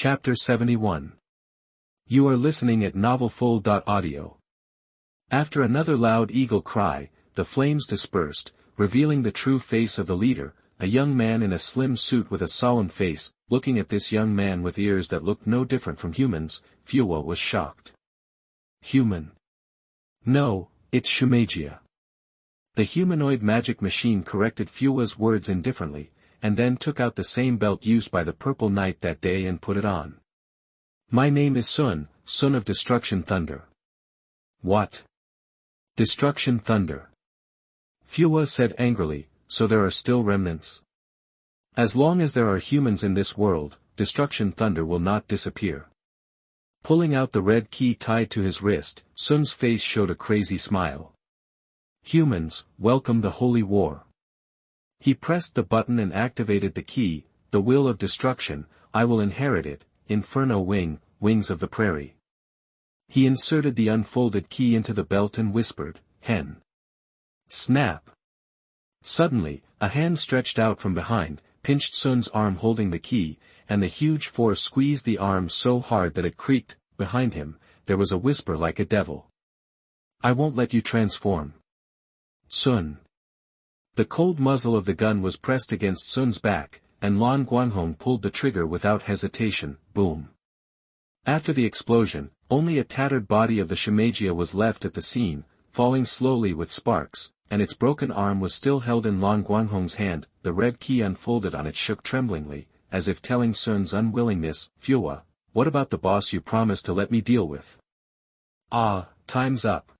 Chapter 71. You are listening at novelfull.audio. After another loud eagle cry, the flames dispersed, revealing the true face of the leader, a young man in a slim suit with a solemn face. Looking at this young man with ears that looked no different from humans, Fua was shocked. Human? No, it's Shumagia. The humanoid magic machine corrected Fua's words indifferently, and then took out the same belt used by the Purple Knight that day and put it on. My name is Sun, Son of Destruction Thunder. What? Destruction Thunder? Fua said angrily, so there are still remnants? As long as there are humans in this world, Destruction Thunder will not disappear. Pulling out the red key tied to his wrist, Sun's face showed a crazy smile. Humans, welcome the Holy War. He pressed the button and activated the key, the will of destruction. I will inherit it, Inferno Wing, Wings of the Prairie. He inserted the unfolded key into the belt and whispered, Hen. Snap. Suddenly, a hand stretched out from behind, pinched Sun's arm holding the key, and the huge force squeezed the arm so hard that it creaked. Behind him, there was a whisper like a devil. I won't let you transform. Sun. The cold muzzle of the gun was pressed against Sun's back, and Lan Guanghong pulled the trigger without hesitation. Boom. After the explosion, only a tattered body of the Shumagia was left at the scene, falling slowly with sparks, and its broken arm was still held in Lan Guanghong's hand. The red key unfolded on it shook tremblingly, as if telling Sun's unwillingness. Fua, what about the boss you promised to let me deal with? Ah, time's up.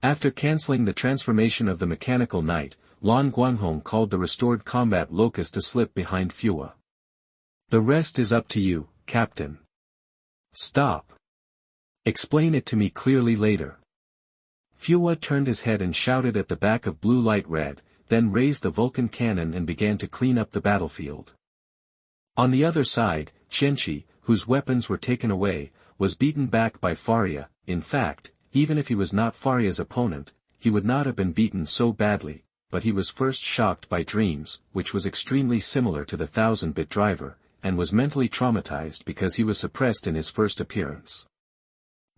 After cancelling the transformation of the mechanical knight, Lan Guanghong called the restored combat locust to slip behind Fua. The rest is up to you, Captain. Stop. Explain it to me clearly later. Fua turned his head and shouted at the back of Blue Light Red, then raised the Vulcan cannon and began to clean up the battlefield. On the other side, Qianqi, whose weapons were taken away, was beaten back by Faria. In fact, even if he was not Faria's opponent, he would not have been beaten so badly, but he was first shocked by dreams, which was extremely similar to the 1000-bit driver, and was mentally traumatized because he was suppressed in his first appearance.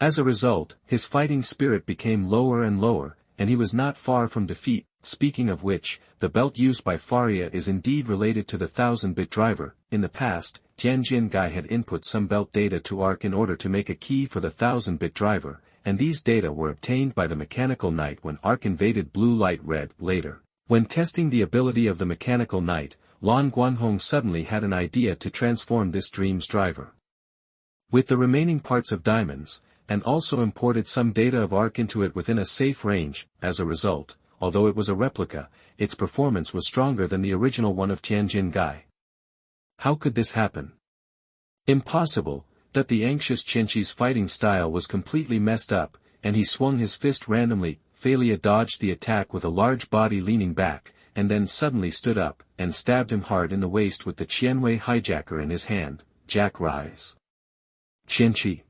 As a result, his fighting spirit became lower and lower, and he was not far from defeat. Speaking of which, the belt used by Faria is indeed related to the 1000-bit driver. In the past, Tianjin Gai had input some belt data to ARC in order to make a key for the 1000-bit driver, and these data were obtained by the Mechanical Knight when ARC invaded Blue Light Red. Later, when testing the ability of the Mechanical Knight, Lan Guanghong suddenly had an idea to transform this dream's driver. With the remaining parts of diamonds, and also imported some data of ARC into it within a safe range. As a result, although it was a replica, its performance was stronger than the original one of Tianjin Gai. How could this happen? Impossible. That the anxious Qianqi's fighting style was completely messed up, and he swung his fist randomly. Falia dodged the attack with a large body leaning back, and then suddenly stood up, and stabbed him hard in the waist with the Qianwei hijacker in his hand. Jack rise. Qianqi.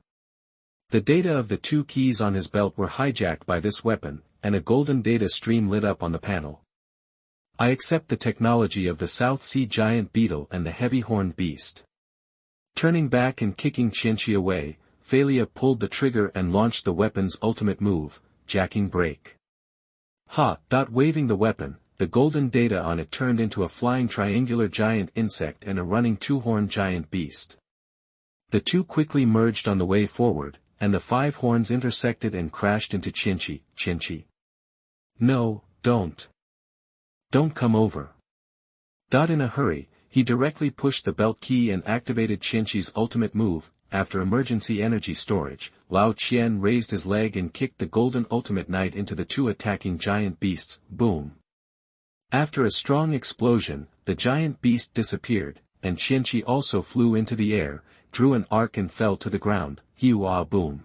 The data of the two keys on his belt were hijacked by this weapon, and a golden data stream lit up on the panel. I accept the technology of the South Sea Giant Beetle and the Heavy-Horned Beast. Turning back and kicking Qianqi away, Falia pulled the trigger and launched the weapon's ultimate move, Jacking Break. Waving the weapon, the golden data on it turned into a flying triangular giant insect and a running two-horned giant beast. The two quickly merged on the way forward, and the 5 horns intersected and crashed into Qianqi. Qianqi. No, don't. Don't come over. In a hurry, he directly pushed the belt key and activated Qianqi's ultimate move. After emergency energy storage, Lao Qian raised his leg and kicked the golden ultimate knight into the two attacking giant beasts. Boom. After a strong explosion, the giant beast disappeared, and Qianqi also flew into the air, drew an arc and fell to the ground. Hua boom.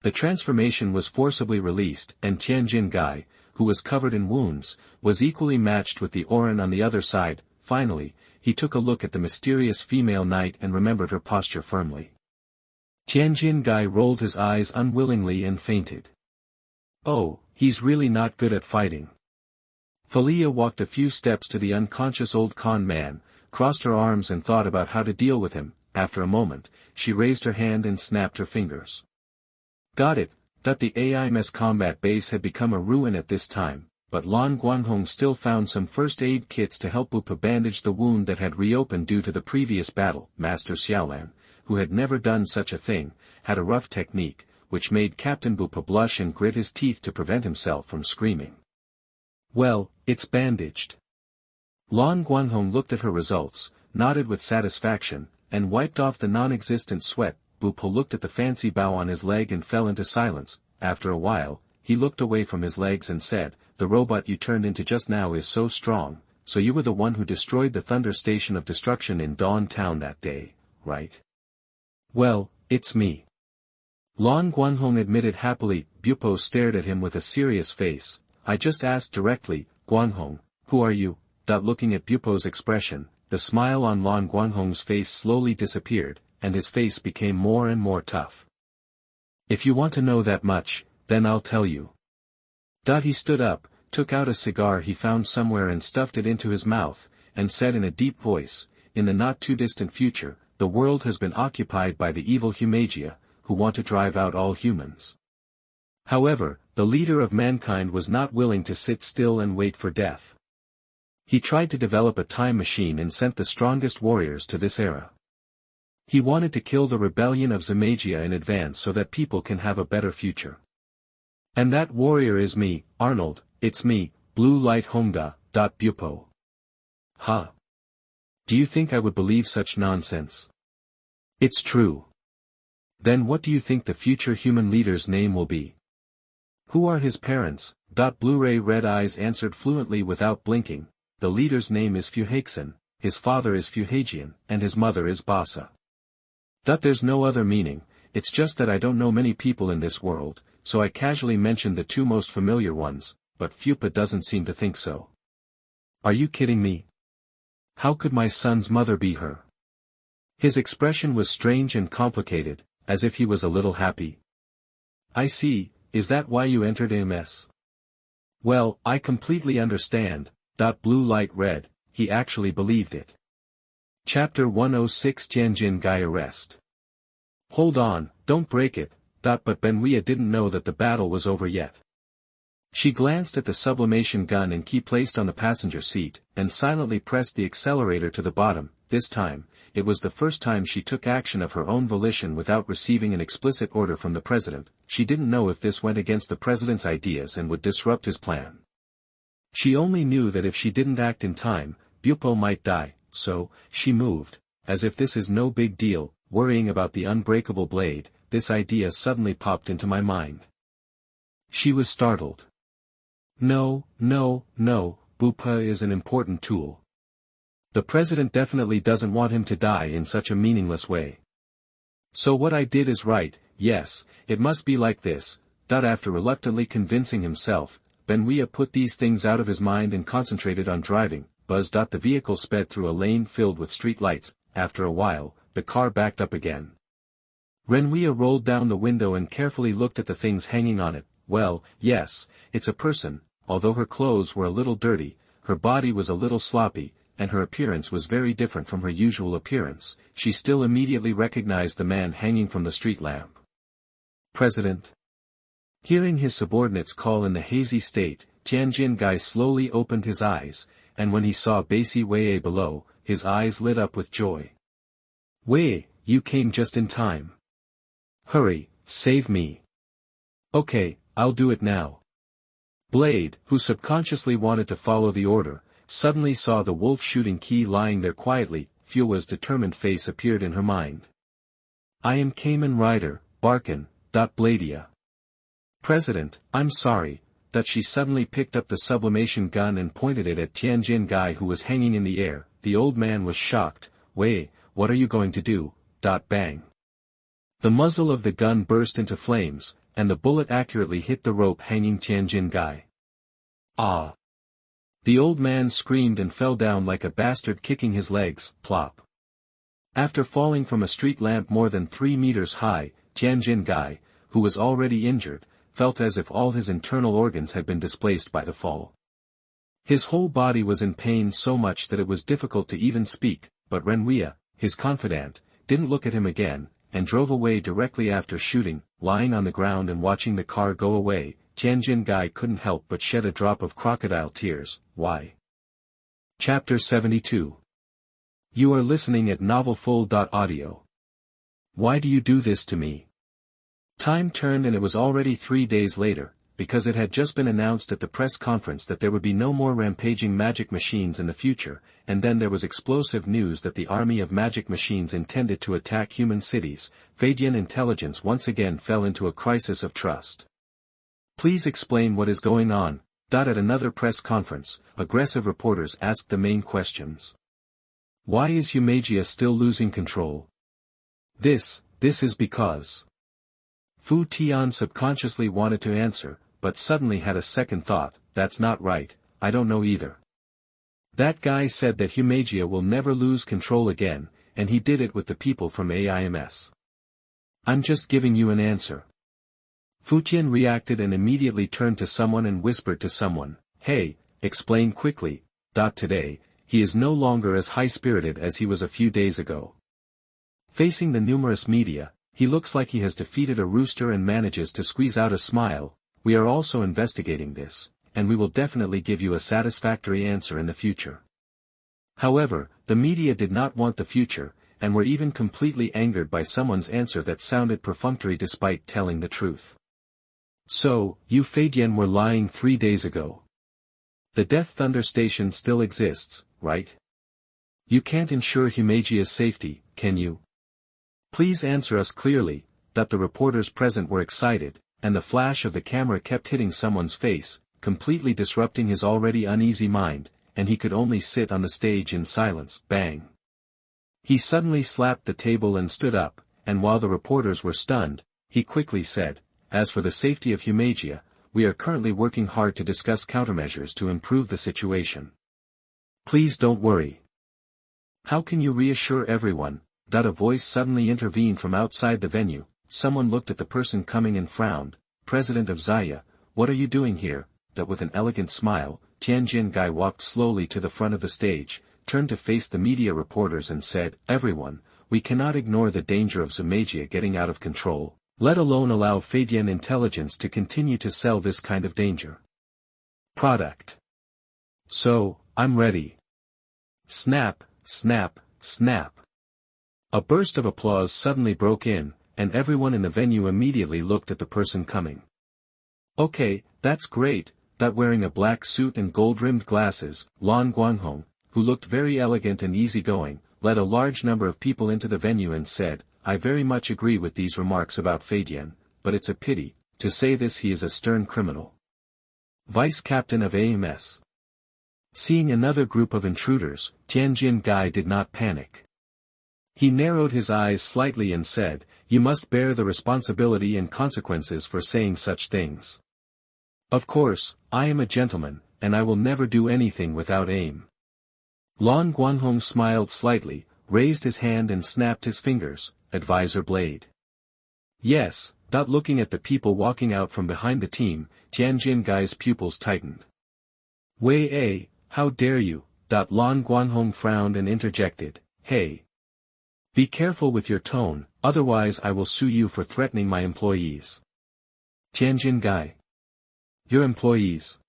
The transformation was forcibly released, and Tianjin Gai, who was covered in wounds, was equally matched with the Orin on the other side. Finally, he took a look at the mysterious female knight and remembered her posture firmly. Tianjin Gai rolled his eyes unwillingly and fainted. Oh, he's really not good at fighting. Falia walked a few steps to the unconscious old con man, crossed her arms and thought about how to deal with him. after a moment, she raised her hand and snapped her fingers. Got it. The AIM's combat base had become a ruin at this time, but Lan Guanghong still found some first aid kits to help Bupa bandage the wound that had reopened due to the previous battle. Master Xiaolan, who had never done such a thing, had a rough technique, which made Captain Bupa blush and grit his teeth to prevent himself from screaming. Well, it's bandaged. Lan Guanghong looked at her results, nodded with satisfaction, and wiped off the non-existent sweat. Bupa looked at the fancy bow on his leg and fell into silence. After a while, he looked away from his legs and said, "The robot you turned into just now is so strong, so you were the one who destroyed the Thunder Station of Destruction in Dawn Town that day, right?" "Well, it's me." Lan Guanghong admitted happily. Bupa stared at him with a serious face. "I just asked directly, Guanghong, who are you?" Looking at Bupa's expression, the smile on Lan Guanghong's face slowly disappeared, and his face became more and more tough. "If you want to know that much, then I'll tell you." He stood up, took out a cigar he found somewhere and stuffed it into his mouth, and said in a deep voice, "In the not-too-distant future, the world has been occupied by the evil Humagia, who want to drive out all humans. However, the leader of mankind was not willing to sit still and wait for death. He tried to develop a time machine and sent the strongest warriors to this era. He wanted to kill the rebellion of Zamagia in advance so that people can have a better future. And that warrior is me, Arnold. It's me, Blue Light Honda. Bupo. Huh? Do you think I would believe such nonsense? It's true. Then what do you think the future human leader's name will be? Who are his parents? Blu-ray Red Eyes answered fluently without blinking. The leader's name is Fuhaxin, his father is Fuhagian, and his mother is Basa. There's no other meaning, it's just that I don't know many people in this world, so I casually mentioned the two most familiar ones, but Fupa doesn't seem to think so. Are you kidding me? How could my son's mother be her? His expression was strange and complicated, as if he was a little happy. I see, is that why you entered AMS? Well, I completely understand. Blue Light Red, he actually believed it. Chapter 106 Tianjin Guy Arrest. Hold on, don't break it, but Benwia didn't know that the battle was over yet. She glanced at the sublimation gun and key placed on the passenger seat, and silently pressed the accelerator to the bottom. This time, it was the first time she took action of her own volition without receiving an explicit order from the president. She didn't know if this went against the president's ideas and would disrupt his plan. She only knew that if she didn't act in time, Bupo might die, so, she moved. As if this is no big deal, worrying about the unbreakable blade, this idea suddenly popped into my mind. She was startled. No, Bupa is an important tool. The president definitely doesn't want him to die in such a meaningless way. So what I did is right, yes, it must be like this. After reluctantly convincing himself, Benwia put these things out of his mind and concentrated on driving. The vehicle sped through a lane filled with street lights. After a while, the car backed up again. Renwia rolled down the window and carefully looked at the things hanging on it. Well, yes, it's a person. Although her clothes were a little dirty, her body was a little sloppy, and her appearance was very different from her usual appearance, she still immediately recognized the man hanging from the street lamp. President. Hearing his subordinates call in the hazy state, Tianjin Guy slowly opened his eyes, and when he saw Basi Wei below, his eyes lit up with joy. Wei, you came just in time. Hurry, save me. Okay, I'll do it now. Blade, who subconsciously wanted to follow the order, suddenly saw the wolf shooting key lying there quietly. Fua's determined face appeared in her mind. I am Kamen Rider, Barkin. Bladia. President, I'm sorry. She suddenly picked up the sublimation gun and pointed it at Tianjin Guy who was hanging in the air. The old man was shocked. Wei, what are you going to do? Bang. The muzzle of the gun burst into flames, and the bullet accurately hit the rope hanging Tianjin Guy. Ah! The old man screamed and fell down like a bastard, kicking his legs. Plop. After falling from a street lamp more than 3 meters high, Tianjin Guy, who was already injured, felt as if all his internal organs had been displaced by the fall. His whole body was in pain so much that it was difficult to even speak, but Renwia, his confidant, didn't look at him again, and drove away directly after shooting. Lying on the ground and watching the car go away, Tianjin Guy couldn't help but shed a drop of crocodile tears. Why? Chapter 72. You are listening at NovelFull.audio. Why do you do this to me? Time turned and it was already 3 days later, because it had just been announced at the press conference that there would be no more rampaging magic machines in the future, and then there was explosive news that the army of magic machines intended to attack human cities. Feidian intelligence once again fell into a crisis of trust. Please explain what is going on. At another press conference, aggressive reporters asked the main questions. Why is Humagia still losing control? This is because... Fu Tian subconsciously wanted to answer, but suddenly had a second thought. That's not right, I don't know either. That guy said that Humagia will never lose control again, and he did it with the people from AIMS. I'm just giving you an answer. Fu Tian reacted and immediately turned to someone and whispered to someone, hey, explain quickly. Today, he is no longer as high-spirited as he was a few days ago. Facing the numerous media, he looks like he has defeated a rooster and manages to squeeze out a smile. We are also investigating this, and we will definitely give you a satisfactory answer in the future. However, the media did not want the future, and were even completely angered by someone's answer that sounded perfunctory despite telling the truth. So, you Feidian were lying 3 days ago. The Death Thunder Station still exists, right? You can't ensure Humagia's safety, can you? Please answer us clearly. The reporters present were excited, and the flash of the camera kept hitting someone's face, completely disrupting his already uneasy mind, and he could only sit on the stage in silence. Bang! He suddenly slapped the table and stood up, and while the reporters were stunned, he quickly said, as for the safety of Humagia, we are currently working hard to discuss countermeasures to improve the situation. Please don't worry. How can you reassure everyone? A voice suddenly intervened from outside the venue. Someone looked at the person coming and frowned. President of Zaya, what are you doing here? With an elegant smile, Tianjin Guy walked slowly to the front of the stage, turned to face the media reporters and said, everyone, we cannot ignore the danger of Humagia getting out of control, let alone allow Feidian intelligence to continue to sell this kind of danger product. So, I'm ready. Snap, snap, snap. A burst of applause suddenly broke in, and everyone in the venue immediately looked at the person coming. Okay, that's great. Wearing a black suit and gold-rimmed glasses, Lan Guanghong, who looked very elegant and easygoing, led a large number of people into the venue and said, I very much agree with these remarks about Feidian, but it's a pity, to say this he is a stern criminal. Vice Captain of AMS. Seeing another group of intruders, Tianjin Guy did not panic. He narrowed his eyes slightly and said, you must bear the responsibility and consequences for saying such things. Of course, I am a gentleman, and I will never do anything without aim. Lan Guanghong smiled slightly, raised his hand and snapped his fingers, advisor blade. Yes. Looking at the people walking out from behind the team, Tianjin Guy's pupils tightened. Wei, how dare you? Lan Guanghong frowned and interjected, hey. Be careful with your tone, otherwise I will sue you for threatening my employees. Tianjin Guy. Your employees?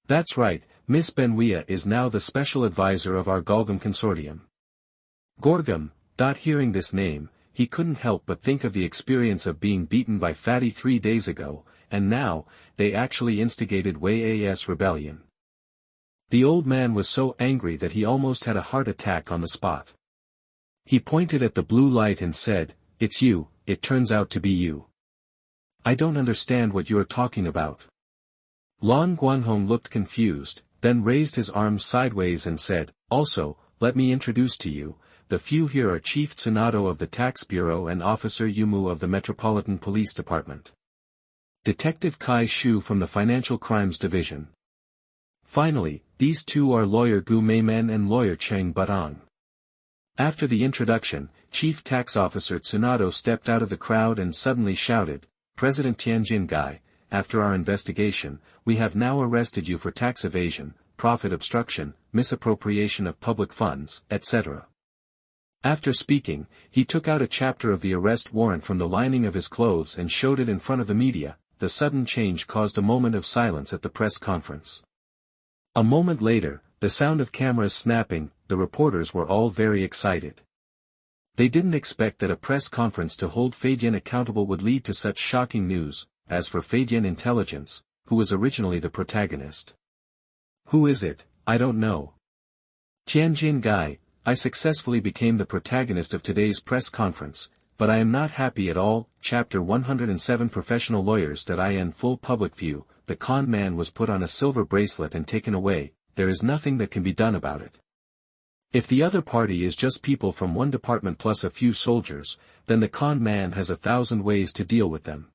That's right, Miss Benwia is now the special advisor of our Golgam consortium. Gorgam. Hearing this name, he couldn't help but think of the experience of being beaten by Fatty 3 days ago, and now, they actually instigated Wei's rebellion. The old man was so angry that he almost had a heart attack on the spot. He pointed at the blue light and said, it's you, it turns out to be you. I don't understand what you are talking about. Lan Guanghong looked confused, then raised his arms sideways and said, also, let me introduce to you, the few here are Chief Tsunato of the Tax Bureau and Officer Yumu of the Metropolitan Police Department. Detective Kai Shu from the Financial Crimes Division. Finally, these two are Lawyer Gu Meimen and Lawyer Cheng Batong. After the introduction, Chief Tax Officer Tsunato stepped out of the crowd and suddenly shouted, President Tianjin Guy, after our investigation, we have now arrested you for tax evasion, profit obstruction, misappropriation of public funds, etc. After speaking, he took out a chapter of the arrest warrant from the lining of his clothes and showed it in front of the media. The sudden change caused a moment of silence at the press conference. A moment later, the sound of cameras snapping, the reporters were all very excited. They didn't expect that a press conference to hold Feidian accountable would lead to such shocking news. As for Feidian Intelligence, who was originally the protagonist. Who is it? I don't know. Tianjin Guy, I successfully became the protagonist of today's press conference, but I am not happy at all. Chapter 107 Professional Lawyers that I in full public view. The con man was put on a silver bracelet and taken away. There is nothing that can be done about it. If the other party is just people from one department plus a few soldiers, then the con man has 1,000 ways to deal with them.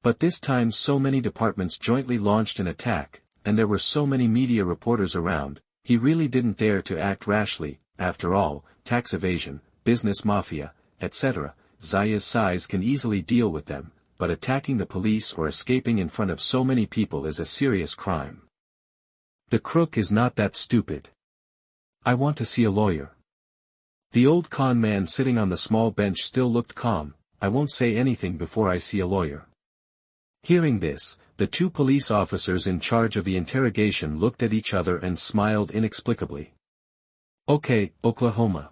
But this time so many departments jointly launched an attack, and there were so many media reporters around, he really didn't dare to act rashly. After all, tax evasion, business mafia, etc., Zaya's size can easily deal with them, but attacking the police or escaping in front of so many people is a serious crime. The crook is not that stupid. I want to see a lawyer. The old con man sitting on the small bench still looked calm. I won't say anything before I see a lawyer. Hearing this, the two police officers in charge of the interrogation looked at each other and smiled inexplicably. Okay, Oklahoma.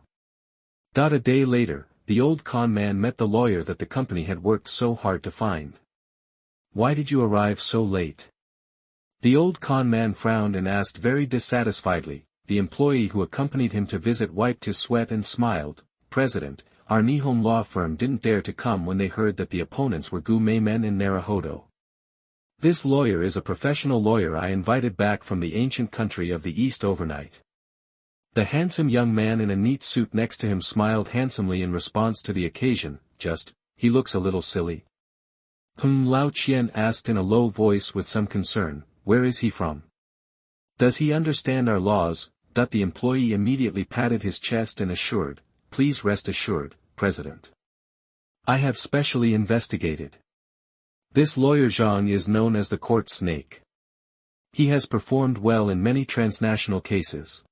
A day later, the old con man met the lawyer that the company had worked so hard to find. Why did you arrive so late? The old con man frowned and asked very dissatisfiedly. The employee who accompanied him to visit wiped his sweat and smiled. President, our Nihon law firm didn't dare to come when they heard that the opponents were Gumei men in Naruhodo. This lawyer is a professional lawyer I invited back from the ancient country of the East overnight. The handsome young man in a neat suit next to him smiled handsomely in response to the occasion. He looks a little silly. Lao Qian asked in a low voice with some concern, where is he from? Does he understand our laws? The employee immediately patted his chest and assured, please rest assured, President. I have specially investigated. This lawyer Zhang is known as the court snake. He has performed well in many transnational cases.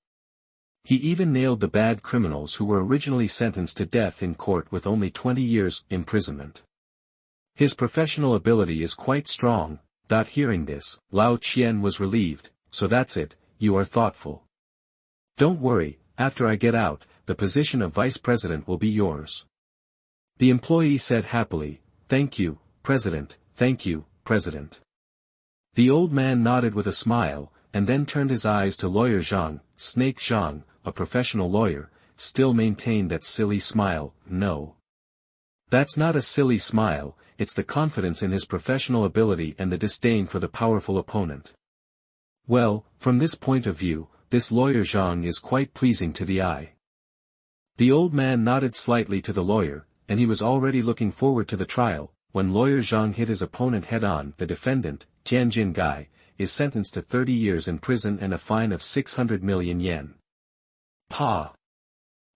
He even nailed the bad criminals who were originally sentenced to death in court with only 20 years imprisonment. His professional ability is quite strong. Hearing this, Lao Qian was relieved. So that's it, you are thoughtful. Don't worry, after I get out, the position of vice president will be yours. The employee said happily, thank you, President, thank you, President. The old man nodded with a smile, and then turned his eyes to lawyer Zhang. Snake Zhang, a professional lawyer, still maintained that silly smile. No. That's not a silly smile, it's the confidence in his professional ability and the disdain for the powerful opponent. Well, from this point of view, this lawyer Zhang is quite pleasing to the eye. The old man nodded slightly to the lawyer, and he was already looking forward to the trial. When lawyer Zhang hit his opponent head-on, the defendant, Tianjin Guy, is sentenced to 30 years in prison and a fine of 600 million yen. Pa!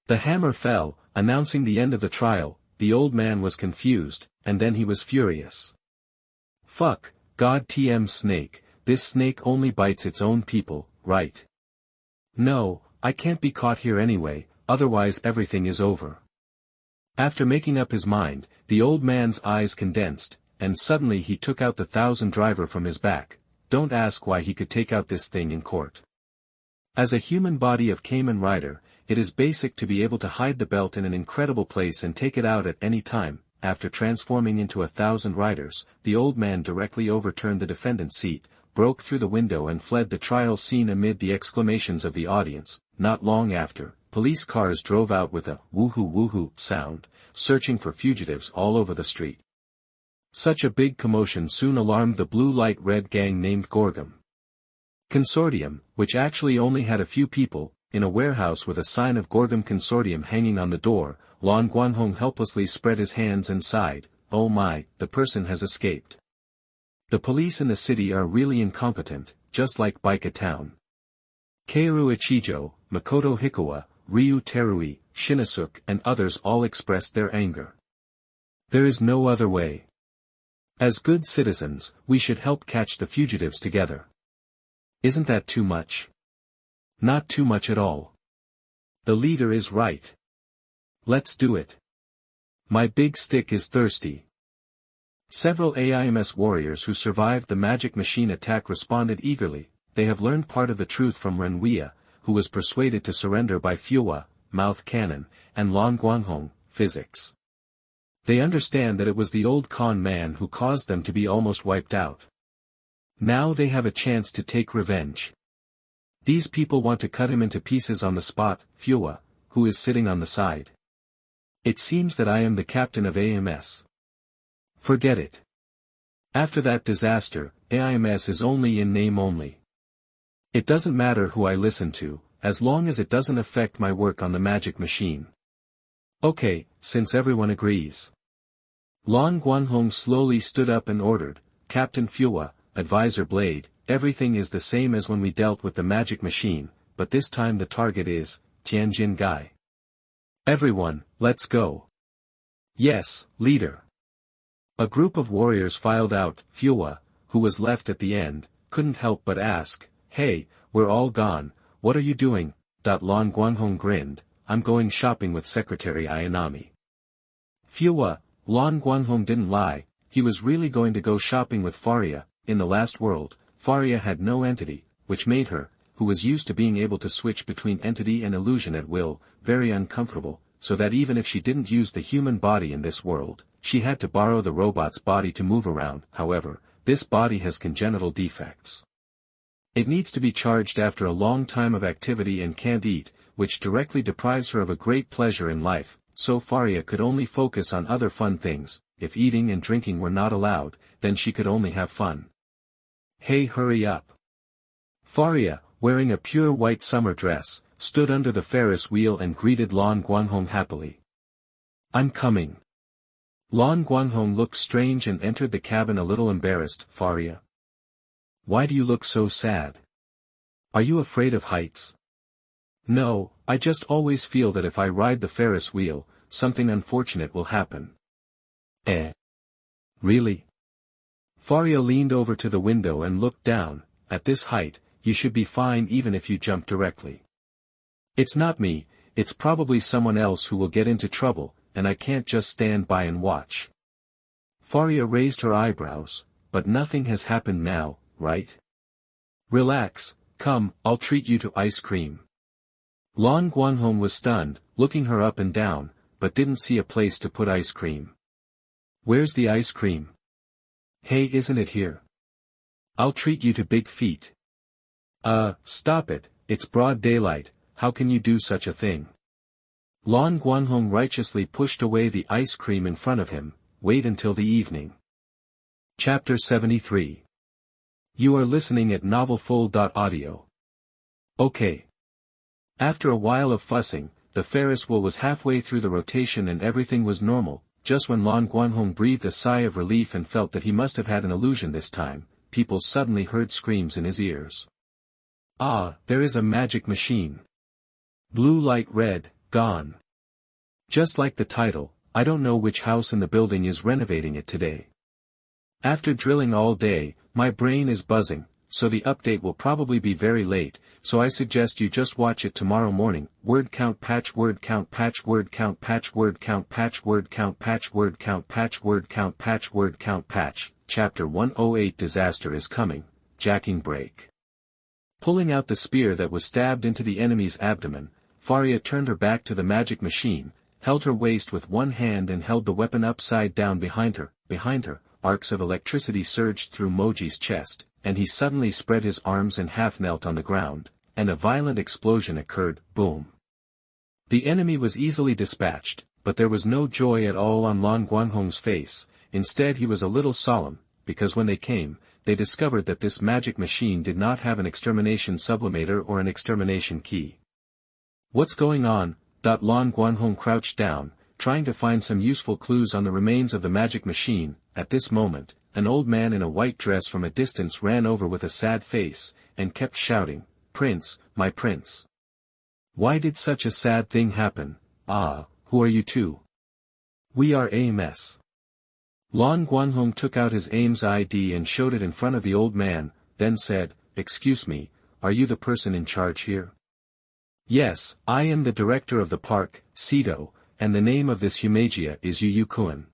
The hammer fell, announcing the end of the trial. The old man was confused, and then he was furious. Fuck, God TM snake, this snake only bites its own people, right? No, I can't be caught here anyway, otherwise everything is over. After making up his mind, the old man's eyes condensed, and suddenly he took out the 1,000 driver from his back. Don't ask why he could take out this thing in court. As a human body of Kamen Rider, it is basic to be able to hide the belt in an incredible place and take it out at any time. After transforming into 1,000 riders, the old man directly overturned the defendant's seat, broke through the window and fled the trial scene amid the exclamations of the audience. Not long after, police cars drove out with a woohoo woohoo sound, searching for fugitives all over the street. Such a big commotion soon alarmed the blue light red gang named Gorgum Consortium, which actually only had a few people. In a warehouse with a sign of Gorgum Consortium hanging on the door, Lan Guanghong helplessly spread his hands and sighed, oh my, the person has escaped. The police in the city are really incompetent, just like Baika town. Keiru Ichijo, Makoto Hikawa, Ryu Terui, Shinasuke and others all expressed their anger. There is no other way. As good citizens, we should help catch the fugitives together. Isn't that too much? Not too much at all. The leader is right. Let's do it. My big stick is thirsty. Several AIMS warriors who survived the magic machine attack responded eagerly. They have learned part of the truth from Renwia, who was persuaded to surrender by Feiwa, mouth cannon, and Lan Guanghong, physics. They understand that it was the old con man who caused them to be almost wiped out. Now they have a chance to take revenge. These people want to cut him into pieces on the spot. Feiwa, who is sitting on the side. It seems that I am the captain of AIMS. Forget it. After that disaster, AIMS is only in name only. It doesn't matter who I listen to, as long as it doesn't affect my work on the magic machine. Okay, since everyone agrees. Lan Guanghong slowly stood up and ordered, Captain Feiwa, Advisor Blade, everything is the same as when we dealt with the magic machine, but this time the target is, Tianjin Gai. Everyone, let's go. Yes, leader. A group of warriors filed out. Feiwa, who was left at the end, couldn't help but ask, hey, we're all gone, what are you doing? Lan Guanghong grinned, I'm going shopping with Secretary Ayanami. Feiwa, Lan Guanghong didn't lie, he was really going to go shopping with Faria. In the last world, Faria had no entity, which made her, who was used to being able to switch between entity and illusion at will, very uncomfortable, so that even if she didn't use the human body in this world, she had to borrow the robot's body to move around. However, this body has congenital defects. It needs to be charged after a long time of activity and can't eat, which directly deprives her of a great pleasure in life, so Faria could only focus on other fun things. If eating and drinking were not allowed, then she could only have fun. Hey, hurry up. Faria, wearing a pure white summer dress, stood under the Ferris wheel and greeted Lan Guanghong happily. I'm coming. Lan Guanghong looked strange and entered the cabin a little embarrassed. Faria. Why do you look so sad? Are you afraid of heights? No, I just always feel that if I ride the Ferris wheel, something unfortunate will happen. Really? Faria leaned over to the window and looked down. At this height, you should be fine even if you jump directly. It's not me, it's probably someone else who will get into trouble, and I can't just stand by and watch. Faria raised her eyebrows, but nothing has happened now, right? Relax, come, I'll treat you to ice cream. Lan Guanghong was stunned, looking her up and down, but didn't see a place to put ice cream. Where's the ice cream? Hey, isn't it here? I'll treat you to big feet. Stop it, it's broad daylight, how can you do such a thing? Lan Guanghong righteously pushed away the ice cream in front of him. Wait until the evening. Chapter 73. You are listening at novelfull.audio. Okay. After a while of fussing, the Ferris wheel was halfway through the rotation and everything was normal. Just when Lan Guanghong breathed a sigh of relief and felt that he must have had an illusion this time, people suddenly heard screams in his ears. Ah, there is a magic machine. Blue light red, gone. Just like the title, I don't know which house in the building is renovating it today. After drilling all day, my brain is buzzing, so the update will probably be very late, so I suggest you just watch it tomorrow morning. Word count patch, word count patch, word count patch, word count patch, word count patch, word count patch, word count patch, word count patch. Chapter 108. Disaster is coming. Jacking break. Pulling out the spear that was stabbed into the enemy's abdomen, Faria turned her back to the magic machine, held her waist with one hand and held the weapon upside down behind her. Arcs of electricity surged through Moji's chest, and he suddenly spread his arms and half knelt on the ground, and a violent explosion occurred. Boom. The enemy was easily dispatched, but there was no joy at all on Lan Guanghong's face. Instead he was a little solemn, because when they came, they discovered that this magic machine did not have an extermination sublimator or an extermination key. What's going on? Lan Guanghong crouched down, trying to find some useful clues on the remains of the magic machine. At this moment, an old man in a white dress from a distance ran over with a sad face, and kept shouting, "Prince, my prince! Why did such a sad thing happen? Ah, who are you two?" "We are AIMS." Lan Guanghong took out his AIMS ID and showed it in front of the old man, then said, "Excuse me, are you the person in charge here?" "Yes, I am the director of the park, Cedo, and the name of this Humagia is Yu-Kun.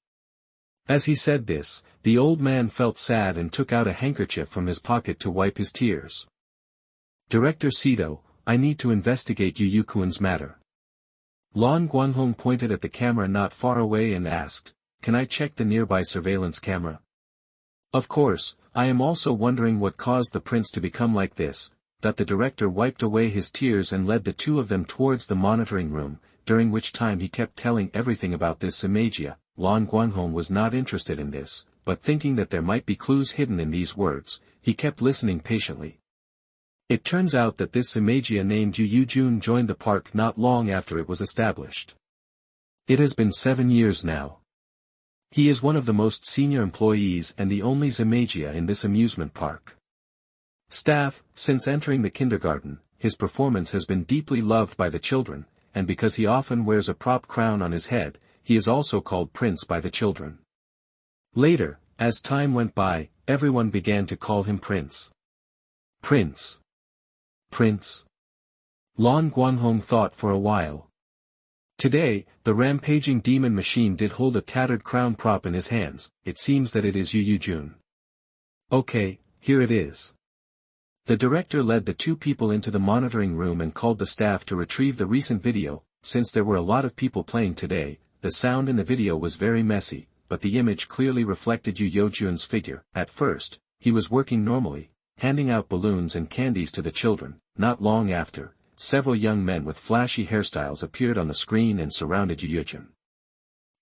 As he said this, the old man felt sad and took out a handkerchief from his pocket to wipe his tears. Director Sito, I need to investigate Yu-Kun's matter. Lan Guanghong pointed at the camera not far away and asked, can I check the nearby surveillance camera? Of course, I am also wondering what caused the prince to become like this. That the director wiped away his tears and led the two of them towards the monitoring room, during which time he kept telling everything about this Humagia. Lan Guanghong was not interested in this, but thinking that there might be clues hidden in these words, he kept listening patiently. It turns out that this Humagia named Yu-Jun joined the park not long after it was established. It has been 7 years now. He is one of the most senior employees and the only Humagia in this amusement park. Staff, since entering the kindergarten, his performance has been deeply loved by the children, and because he often wears a prop crown on his head, he is also called Prince by the children. Later, as time went by, everyone began to call him Prince. Prince. Prince. Lan Guanghong thought for a while. Today, the rampaging demon machine did hold a tattered crown prop in his hands. It seems that it is Yu-Jun. Okay, here it is. The director led the two people into the monitoring room and called the staff to retrieve the recent video. Since there were a lot of people playing today, the sound in the video was very messy, but the image clearly reflected Yu-Jun's figure. At first, he was working normally, handing out balloons and candies to the children. Not long after, several young men with flashy hairstyles appeared on the screen and surrounded Yu-Jun.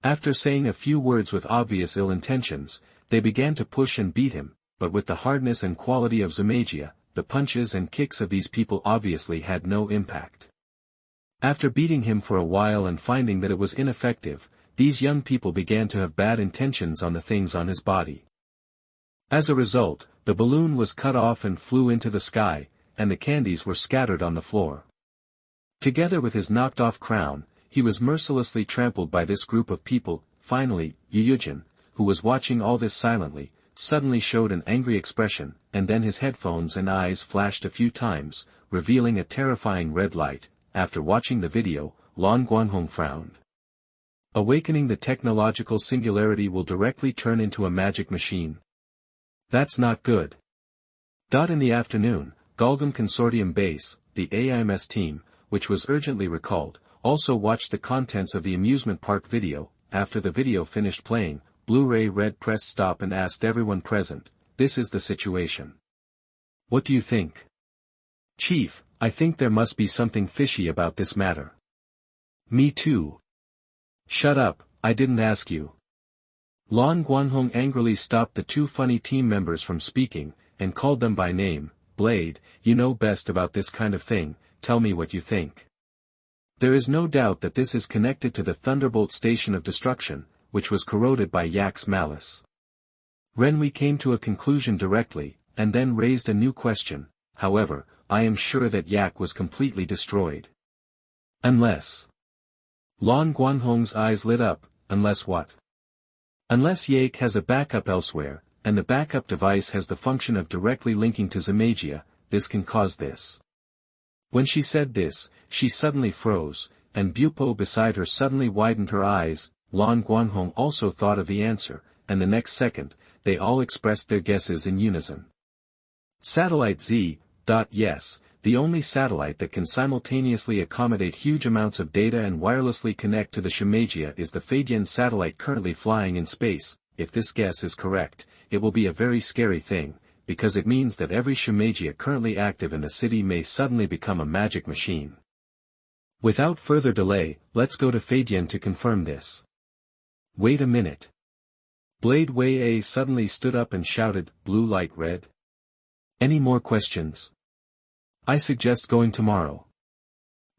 After saying a few words with obvious ill intentions, they began to push and beat him, but with the hardness and quality of Humagia, the punches and kicks of these people obviously had no impact. After beating him for a while and finding that it was ineffective, these young people began to have bad intentions on the things on his body. As a result, the balloon was cut off and flew into the sky, and the candies were scattered on the floor. Together with his knocked-off crown, he was mercilessly trampled by this group of people. Finally, Yu-Jun, who was watching all this silently, suddenly showed an angry expression, and then his headphones and eyes flashed a few times, revealing a terrifying red light. After watching the video, Lan Guanghong frowned. Awakening the technological singularity will directly turn into a magic machine. That's not good. In the afternoon, Golgam Consortium Base, the AIMS team, which was urgently recalled, also watched the contents of the amusement park video. After the video finished playing, Blu-ray Red pressed stop and asked everyone present, this is the situation. What do you think? Chief, I think there must be something fishy about this matter. Me too. Shut up, I didn't ask you. Lan Guanghong angrily stopped the two funny team members from speaking, and called them by name. Blade, you know best about this kind of thing, tell me what you think. There is no doubt that this is connected to the Thunderbolt Station of Destruction, which was corroded by Yak's malice. Renwi came to a conclusion directly, and then raised a new question. However, I am sure that Yak was completely destroyed. Unless. Lan Guanghong's eyes lit up. Unless what? Unless Yak has a backup elsewhere, and the backup device has the function of directly linking to Humagia, this can cause this. When she said this, she suddenly froze, and Bupo beside her suddenly widened her eyes. Lan Guanghong also thought of the answer, and the next second, they all expressed their guesses in unison. Satellite Z. Yes, the only satellite that can simultaneously accommodate huge amounts of data and wirelessly connect to the Humagia is the Feidian satellite currently flying in space. If this guess is correct, it will be a very scary thing, because it means that every Humagia currently active in the city may suddenly become a magic machine. Without further delay, let's go to Feidian to confirm this. Wait a minute. Blade Wei suddenly stood up and shouted, blue light red? Any more questions? I suggest going tomorrow.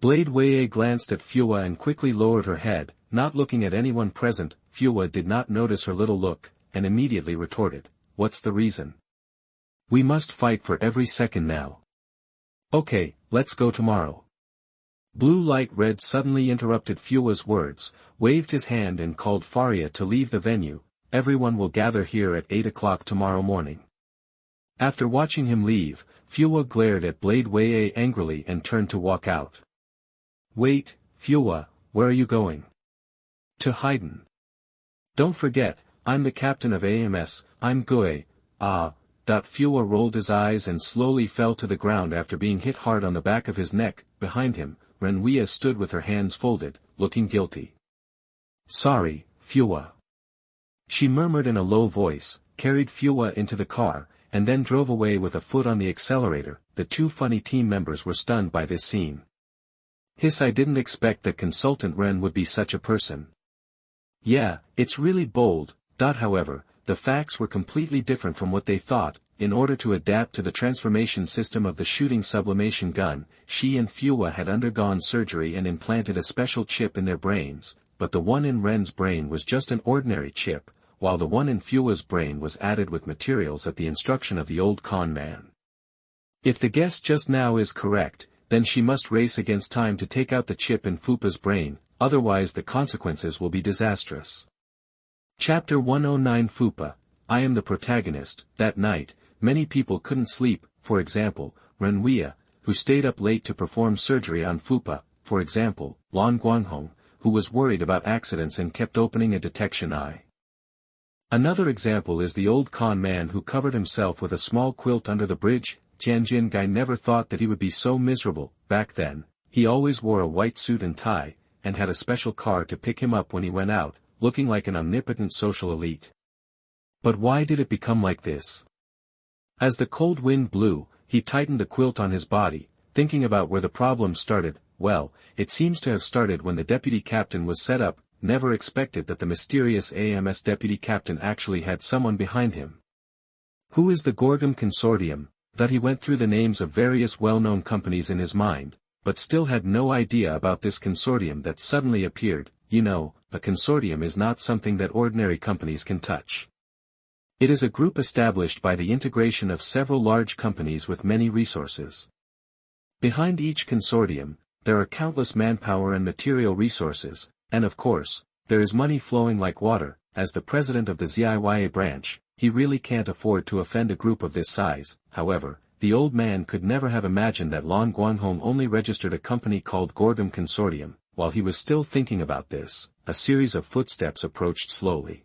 Blade Wei glanced at Fua and quickly lowered her head, not looking at anyone present. Fua did not notice her little look, and immediately retorted, what's the reason? We must fight for every second now. Okay, let's go tomorrow. Blue Light Red suddenly interrupted Fua's words, waved his hand and called Faria to leave the venue. Everyone will gather here at 8 o'clock tomorrow morning. After watching him leave, Fua glared at Blade Wei angrily and turned to walk out. Wait, Fua, where are you going? To Haydn. Don't forget, I'm the captain of AMS, I'm Gui, ah. Fua rolled his eyes and slowly fell to the ground after being hit hard on the back of his neck. Behind him, Renwia stood with her hands folded, looking guilty. Sorry, Fua. She murmured in a low voice, carried Fua into the car, and then drove away with a foot on the accelerator. The two funny team members were stunned by this scene. Hiss, I didn't expect that Consultant Ren would be such a person. Yeah, it's really bold. However, the facts were completely different from what they thought. In order to adapt to the transformation system of the shooting sublimation gun, she and Fua had undergone surgery and implanted a special chip in their brains, but the one in Ren's brain was just an ordinary chip, while the one in Fua's brain was added with materials at the instruction of the old con man. If the guess just now is correct, then she must race against time to take out the chip in Fupa's brain, otherwise the consequences will be disastrous. Chapter 109 Fupa, I am the protagonist. That night, many people couldn't sleep, for example, Renwia, who stayed up late to perform surgery on Fupa, for example, Lan Guanghong, who was worried about accidents and kept opening a detection eye. Another example is the old con man who covered himself with a small quilt under the bridge. Tianjin Guy never thought that he would be so miserable. Back then, he always wore a white suit and tie, and had a special car to pick him up when he went out, looking like an omnipotent social elite. But why did it become like this? As the cold wind blew, he tightened the quilt on his body, thinking about where the problem started. Well, it seems to have started when the deputy captain was set up. Never expected that the mysterious AMS deputy captain actually had someone behind him. Who is the Gorgum Consortium? That he went through the names of various well-known companies in his mind, but still had no idea about this consortium that suddenly appeared. You know, a consortium is not something that ordinary companies can touch. It is a group established by the integration of several large companies with many resources. Behind each consortium, there are countless manpower and material resources, and of course, there is money flowing like water. As the president of the ZIYA branch, he really can't afford to offend a group of this size. However, the old man could never have imagined that Lan Guanghong only registered a company called Gorgum Consortium. While he was still thinking about this, a series of footsteps approached slowly.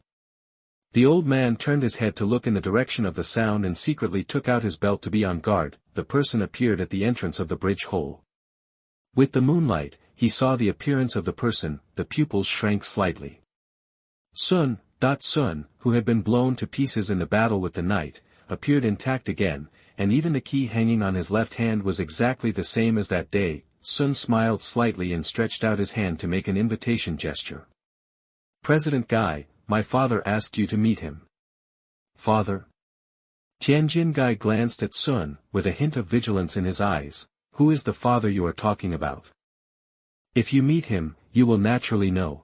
The old man turned his head to look in the direction of the sound and secretly took out his belt to be on guard. The person appeared at the entrance of the bridge hole. With the moonlight, he saw the appearance of the person. The pupils shrank slightly. Sun, who had been blown to pieces in the battle with the knight, appeared intact again, and even the key hanging on his left hand was exactly the same as that day. Sun smiled slightly and stretched out his hand to make an invitation gesture. President Guy, my father asked you to meet him. Father? Tianjin Guy glanced at Sun, with a hint of vigilance in his eyes. Who is the father you are talking about? If you meet him, you will naturally know.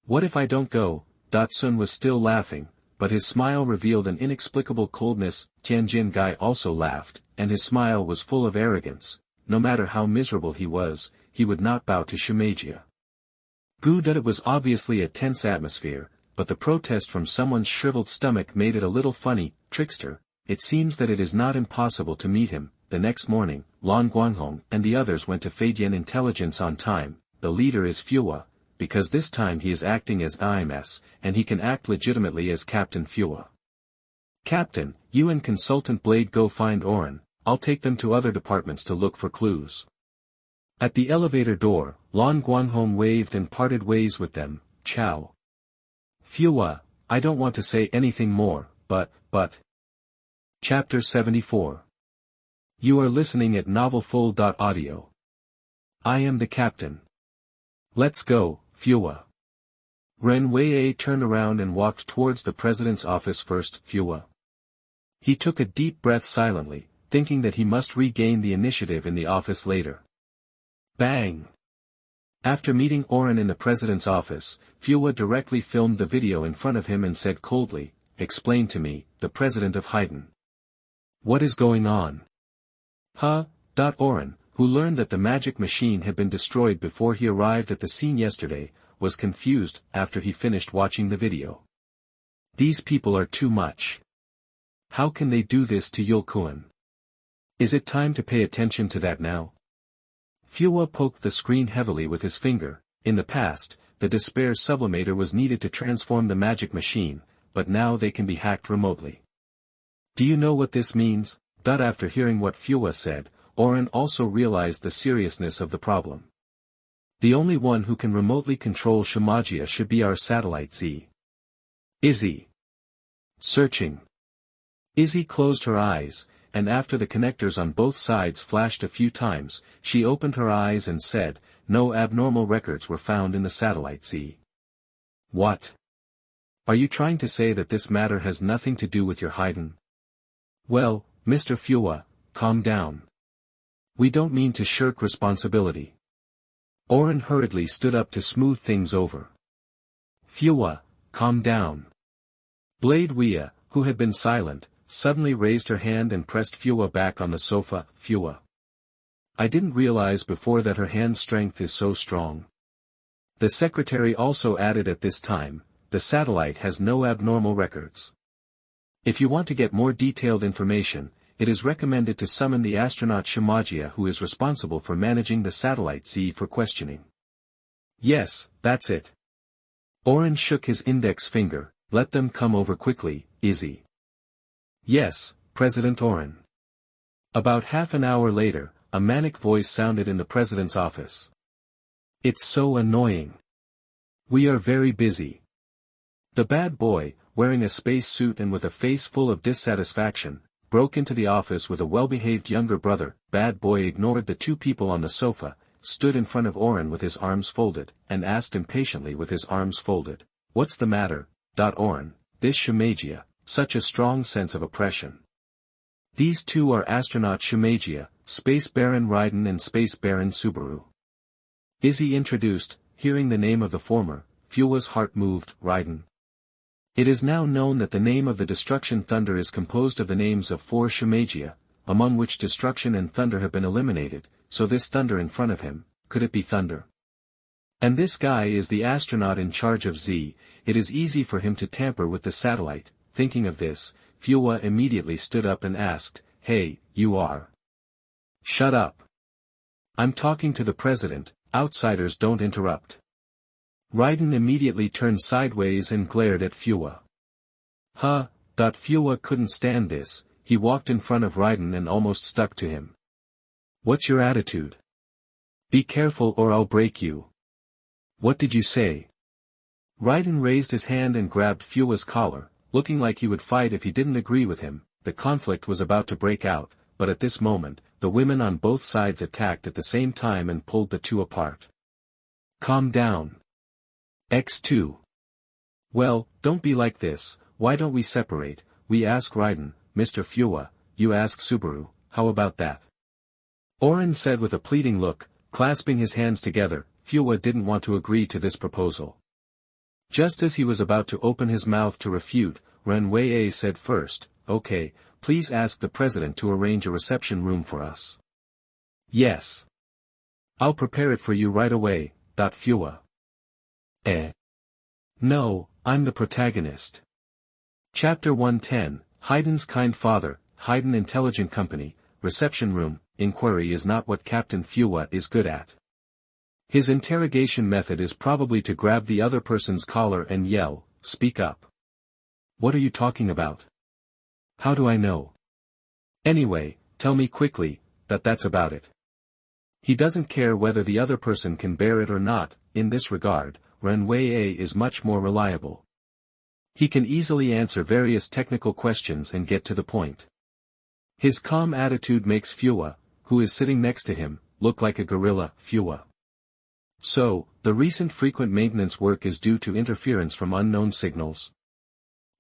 What if I don't go? Sun was still laughing, but his smile revealed an inexplicable coldness. Tianjin Guy also laughed, and his smile was full of arrogance. No matter how miserable he was, he would not bow to Shimeji. It was obviously a tense atmosphere, but the protest from someone's shriveled stomach made it a little funny. Trickster, it seems that it is not impossible to meet him. The next morning, Lan Guanghong and the others went to Feidian Intelligence on time. The leader is Fua, because this time he is acting as IMS, and he can act legitimately as Captain Fua. Captain, you and Consultant Blade go find Oren. I'll take them to other departments to look for clues. At the elevator door, Lan Guanghong waved and parted ways with them. Ciao. Fua, I don't want to say anything more, but. Chapter 74. You are listening at novelfull.audio. I am the captain. Let's go, Fua. Ren Wei turned around and walked towards the president's office first. Fua. He took a deep breath silently, thinking that he must regain the initiative in the office later. Bang! After meeting Oren in the president's office, Fua directly filmed the video in front of him and said coldly, "Explain to me, the president of Haydn. What is going on?" Oren, who learned that the magic machine had been destroyed before he arrived at the scene yesterday, was confused after he finished watching the video. These people are too much. How can they do this to Yulkuan? Is it time to pay attention to that now? Fua poked the screen heavily with his finger. In the past, the despair sublimator was needed to transform the magic machine, but now they can be hacked remotely. Do you know what this means? After hearing what Fua said, Oren also realized the seriousness of the problem. The only one who can remotely control Shimagia should be our satellite Z. Izzy. Searching. Izzy closed her eyes, and after the connectors on both sides flashed a few times, she opened her eyes and said, "No abnormal records were found in the satellite Z." What? Are you trying to say that this matter has nothing to do with your Haydn? Well, Mr. Fua, calm down. We don't mean to shirk responsibility. Oren hurriedly stood up to smooth things over. Fua, calm down. Blade Wea, who had been silent, suddenly raised her hand and pressed Fua back on the sofa. Fua. I didn't realize before that her hand strength is so strong. The secretary also added at this time, the satellite has no abnormal records. If you want to get more detailed information, it is recommended to summon the astronaut Shimagia who is responsible for managing the satellite Z for questioning. Yes, that's it. Oren shook his index finger, let them come over quickly, Izzy. Yes, President Oren. About half an hour later, a manic voice sounded in the president's office. It's so annoying. We are very busy. The bad boy, wearing a space suit and with a face full of dissatisfaction, broke into the office with a well-behaved younger brother. Bad boy ignored the two people on the sofa, stood in front of Oren with his arms folded, and asked impatiently with his arms folded, "What's the matter, Oren, this Shimagia, such a strong sense of oppression?" These two are astronaut Shimagia, Space Baron Raiden and Space Baron Subaru. Izzy introduced, hearing the name of the former, Fua's heart moved. Raiden. It is now known that the name of the Destruction Thunder is composed of the names of 4 Shimagia, among which Destruction and Thunder have been eliminated, so this Thunder in front of him, could it be Thunder? And this guy is the astronaut in charge of Z, it is easy for him to tamper with the satellite. Thinking of this, Fua immediately stood up and asked, "Hey, you are." "Shut up. I'm talking to the president, outsiders don't interrupt." Raiden immediately turned sideways and glared at Fua. Fua couldn't stand this, he walked in front of Raiden and almost stuck to him. "What's your attitude? Be careful or I'll break you." "What did you say?" Raiden raised his hand and grabbed Fua's collar, looking like he would fight if he didn't agree with him. The conflict was about to break out, but at this moment, the women on both sides attacked at the same time and pulled the two apart. "Calm down. X2. Well, don't be like this, why don't we separate? We ask Raiden, Mr. Fua, you ask Subaru, how about that?" Oren said with a pleading look, clasping his hands together. Fua didn't want to agree to this proposal. Just as he was about to open his mouth to refute, Ren Wei said first, "Okay, please ask the president to arrange a reception room for us." "Yes. I'll prepare it for you right away, Fua." No, I'm the protagonist. Chapter 110, Haydn's Kind Father, Haydn Intelligent Company, Reception Room. Inquiry is not what Captain Fua is good at. His interrogation method is probably to grab the other person's collar and yell, "Speak up." What are you talking about? How do I know? Anyway, tell me quickly, that's about it. He doesn't care whether the other person can bear it or not. In this regard, Ren Wei is much more reliable. He can easily answer various technical questions and get to the point. His calm attitude makes Fua, who is sitting next to him, look like a gorilla. Fua. So, the recent frequent maintenance work is due to interference from unknown signals?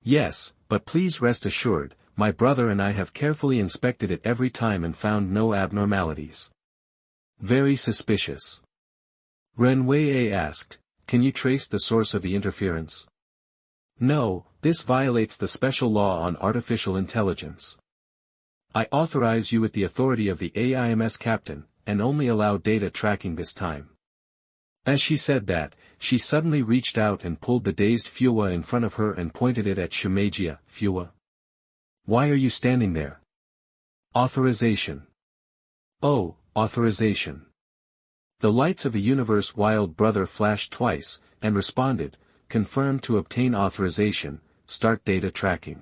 Yes, but please rest assured, my brother and I have carefully inspected it every time and found no abnormalities. Very suspicious. Ren Wei asked, can you trace the source of the interference? No, this violates the special law on artificial intelligence. I authorize you with the authority of the AIMS captain, and only allow data tracking this time. As she said that, she suddenly reached out and pulled the dazed Fua in front of her and pointed it at Shimagia. Fua. Why are you standing there? Authorization. Oh, authorization. The lights of the universe wild brother flashed twice, and responded, confirmed to obtain authorization, start data tracking.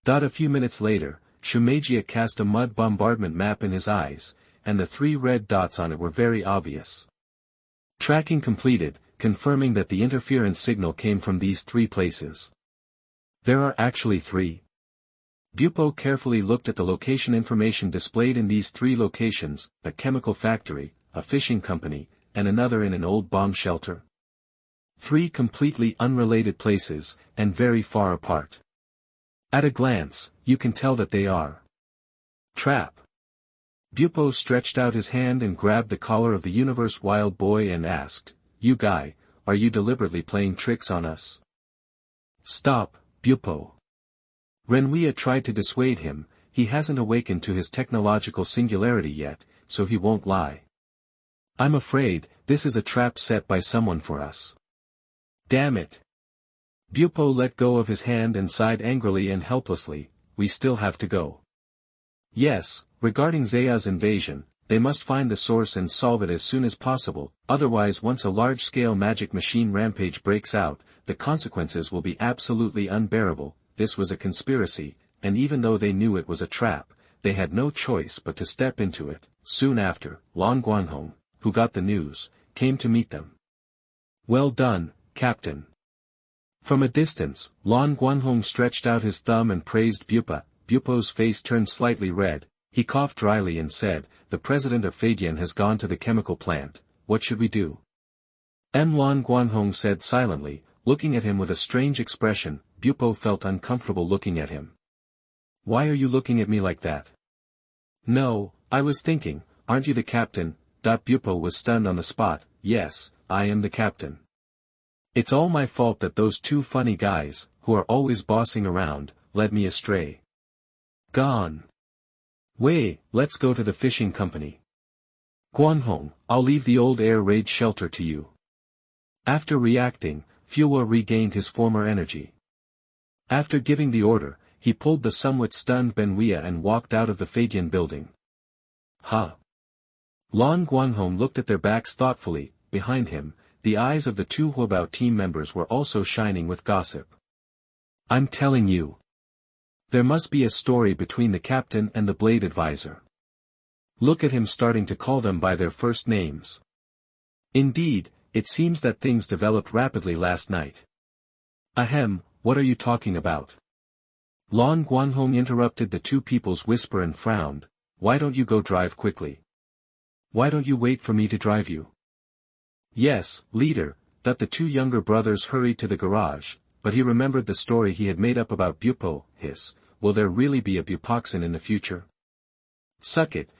A few minutes later, Shumagia cast a mud bombardment map in his eyes, and the 3 red dots on it were very obvious. Tracking completed, confirming that the interference signal came from these 3 places. There are actually 3. Bupo carefully looked at the location information displayed in these 3 locations, a chemical factory, a fishing company, and another in an old bomb shelter. 3 completely unrelated places, and very far apart. At a glance, you can tell that they are trap. Bupo stretched out his hand and grabbed the collar of the universe wild boy and asked, "You guy, are you deliberately playing tricks on us?" "Stop, Bupo." Renwia tried to dissuade him. He hasn't awakened to his technological singularity yet, so he won't lie. "I'm afraid, this is a trap set by someone for us." "Damn it." Bupo let go of his hand and sighed angrily and helplessly, "We still have to go." "Yes, regarding Zaya's invasion, they must find the source and solve it as soon as possible, otherwise once a large-scale magic machine rampage breaks out, the consequences will be absolutely unbearable." This was a conspiracy, and even though they knew it was a trap, they had no choice but to step into it. Soon after, Lan Guanghong, who got the news, came to meet them. "Well done, Captain." From a distance, Lan Guanghong stretched out his thumb and praised Bupo. Bupo's face turned slightly red, he coughed dryly and said, "The president of Feidian has gone to the chemical plant, what should we do?" Lan Guanghong said silently, looking at him with a strange expression. Bupo felt uncomfortable looking at him. "Why are you looking at me like that?" "No, I was thinking, aren't you the captain?" Bupo was stunned on the spot. "Yes, I am the captain. It's all my fault that those 2 funny guys, who are always bossing around, led me astray." "Gone. Wei, let's go to the fishing company." "Guanghong, I'll leave the old air raid shelter to you." After reacting, Fuwa regained his former energy. After giving the order, he pulled the somewhat stunned Benwia and walked out of the Feidian building. "Huh." Lan Guanghong looked at their backs thoughtfully. Behind him, the eyes of the 2 Huabao team members were also shining with gossip. "I'm telling you. There must be a story between the captain and the Blade Advisor. Look at him starting to call them by their first names. Indeed, it seems that things developed rapidly last night." "Ahem, what are you talking about?" Lan Guanghong interrupted the 2 people's whisper and frowned. "Why don't you go drive quickly? Why don't you wait for me to drive you?" "Yes, leader." The 2 younger brothers hurried to the garage, but he remembered the story he had made up about Bupo. Will there really be a Bupoxin in the future? Suck it.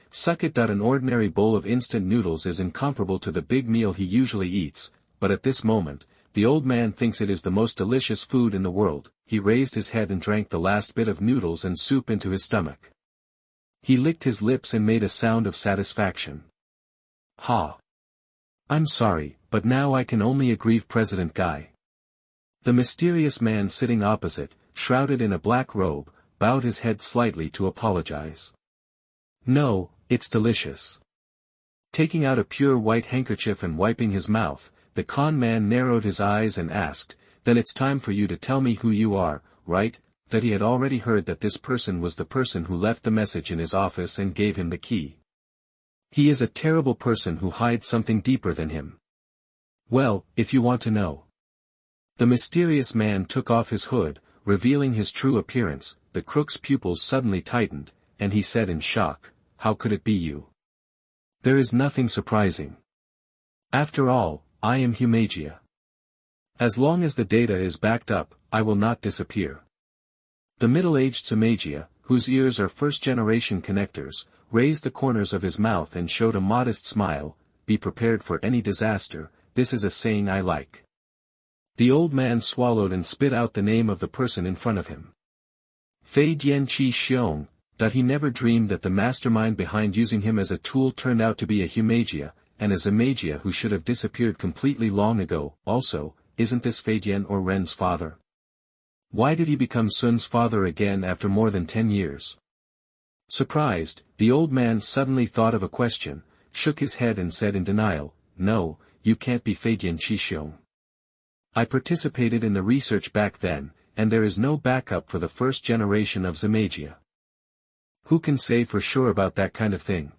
An ordinary bowl of instant noodles is incomparable to the big meal he usually eats, but at this moment, the old man thinks it is the most delicious food in the world. He raised his head and drank the last bit of noodles and soup into his stomach. He licked his lips and made a sound of satisfaction. "Ha! I'm sorry, but now I can only aggrieve President Guy." The mysterious man sitting opposite, shrouded in a black robe, bowed his head slightly to apologize. "No, it's delicious." Taking out a pure white handkerchief and wiping his mouth, the con man narrowed his eyes and asked, "Then it's time for you to tell me who you are, right?" That he had already heard that this person was the person who left the message in his office and gave him the key. He is a terrible person who hides something deeper than him. "Well, if you want to know." The mysterious man took off his hood, revealing his true appearance. The crook's pupils suddenly tightened, and he said in shock, "How could it be you? There is nothing surprising. After all, I am Humagia. As long as the data is backed up, I will not disappear." The middle-aged Sumagia, whose ears are first-generation connectors, raised the corners of his mouth and showed a modest smile. "Be prepared for any disaster, this is a saying I like." The old man swallowed and spit out the name of the person in front of him. Feidian Qi Xiong. That he never dreamed that the mastermind behind using him as a tool turned out to be a Humagia, and a Zamagia who should have disappeared completely long ago. Also, isn't this Feidian or Ren's father? Why did he become Sun's father again after more than 10 years? Surprised, the old man suddenly thought of a question. shook his head and said in denial, "No, you can't be Feidian Qishiong. I participated in the research back then, and there is no backup for the first generation of Zamagia. Who can say for sure about that kind of thing?"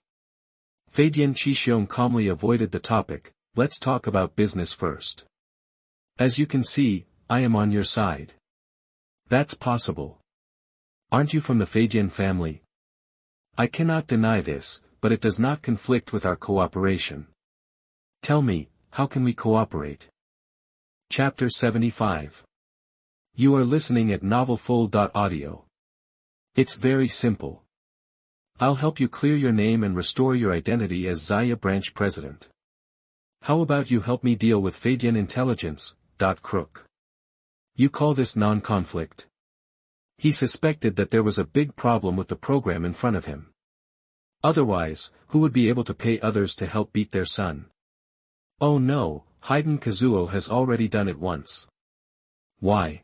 Feidian Qishiong calmly avoided the topic. "Let's talk about business first. As you can see, I am on your side." "That's possible. Aren't you from the Feidian family?" "I cannot deny this, but it does not conflict with our cooperation." "Tell me, how can we cooperate?" Chapter 75. You are listening at NovelFull.audio. It's very simple. I'll help you clear your name and restore your identity as Zaya branch president. How about you help me deal with Feidian intelligence, Crook. You call this non-conflict? He suspected that there was a big problem with the program in front of him. Otherwise, who would be able to pay others to help beat their son? Oh no, Haiden Kazuo has already done it once. Why?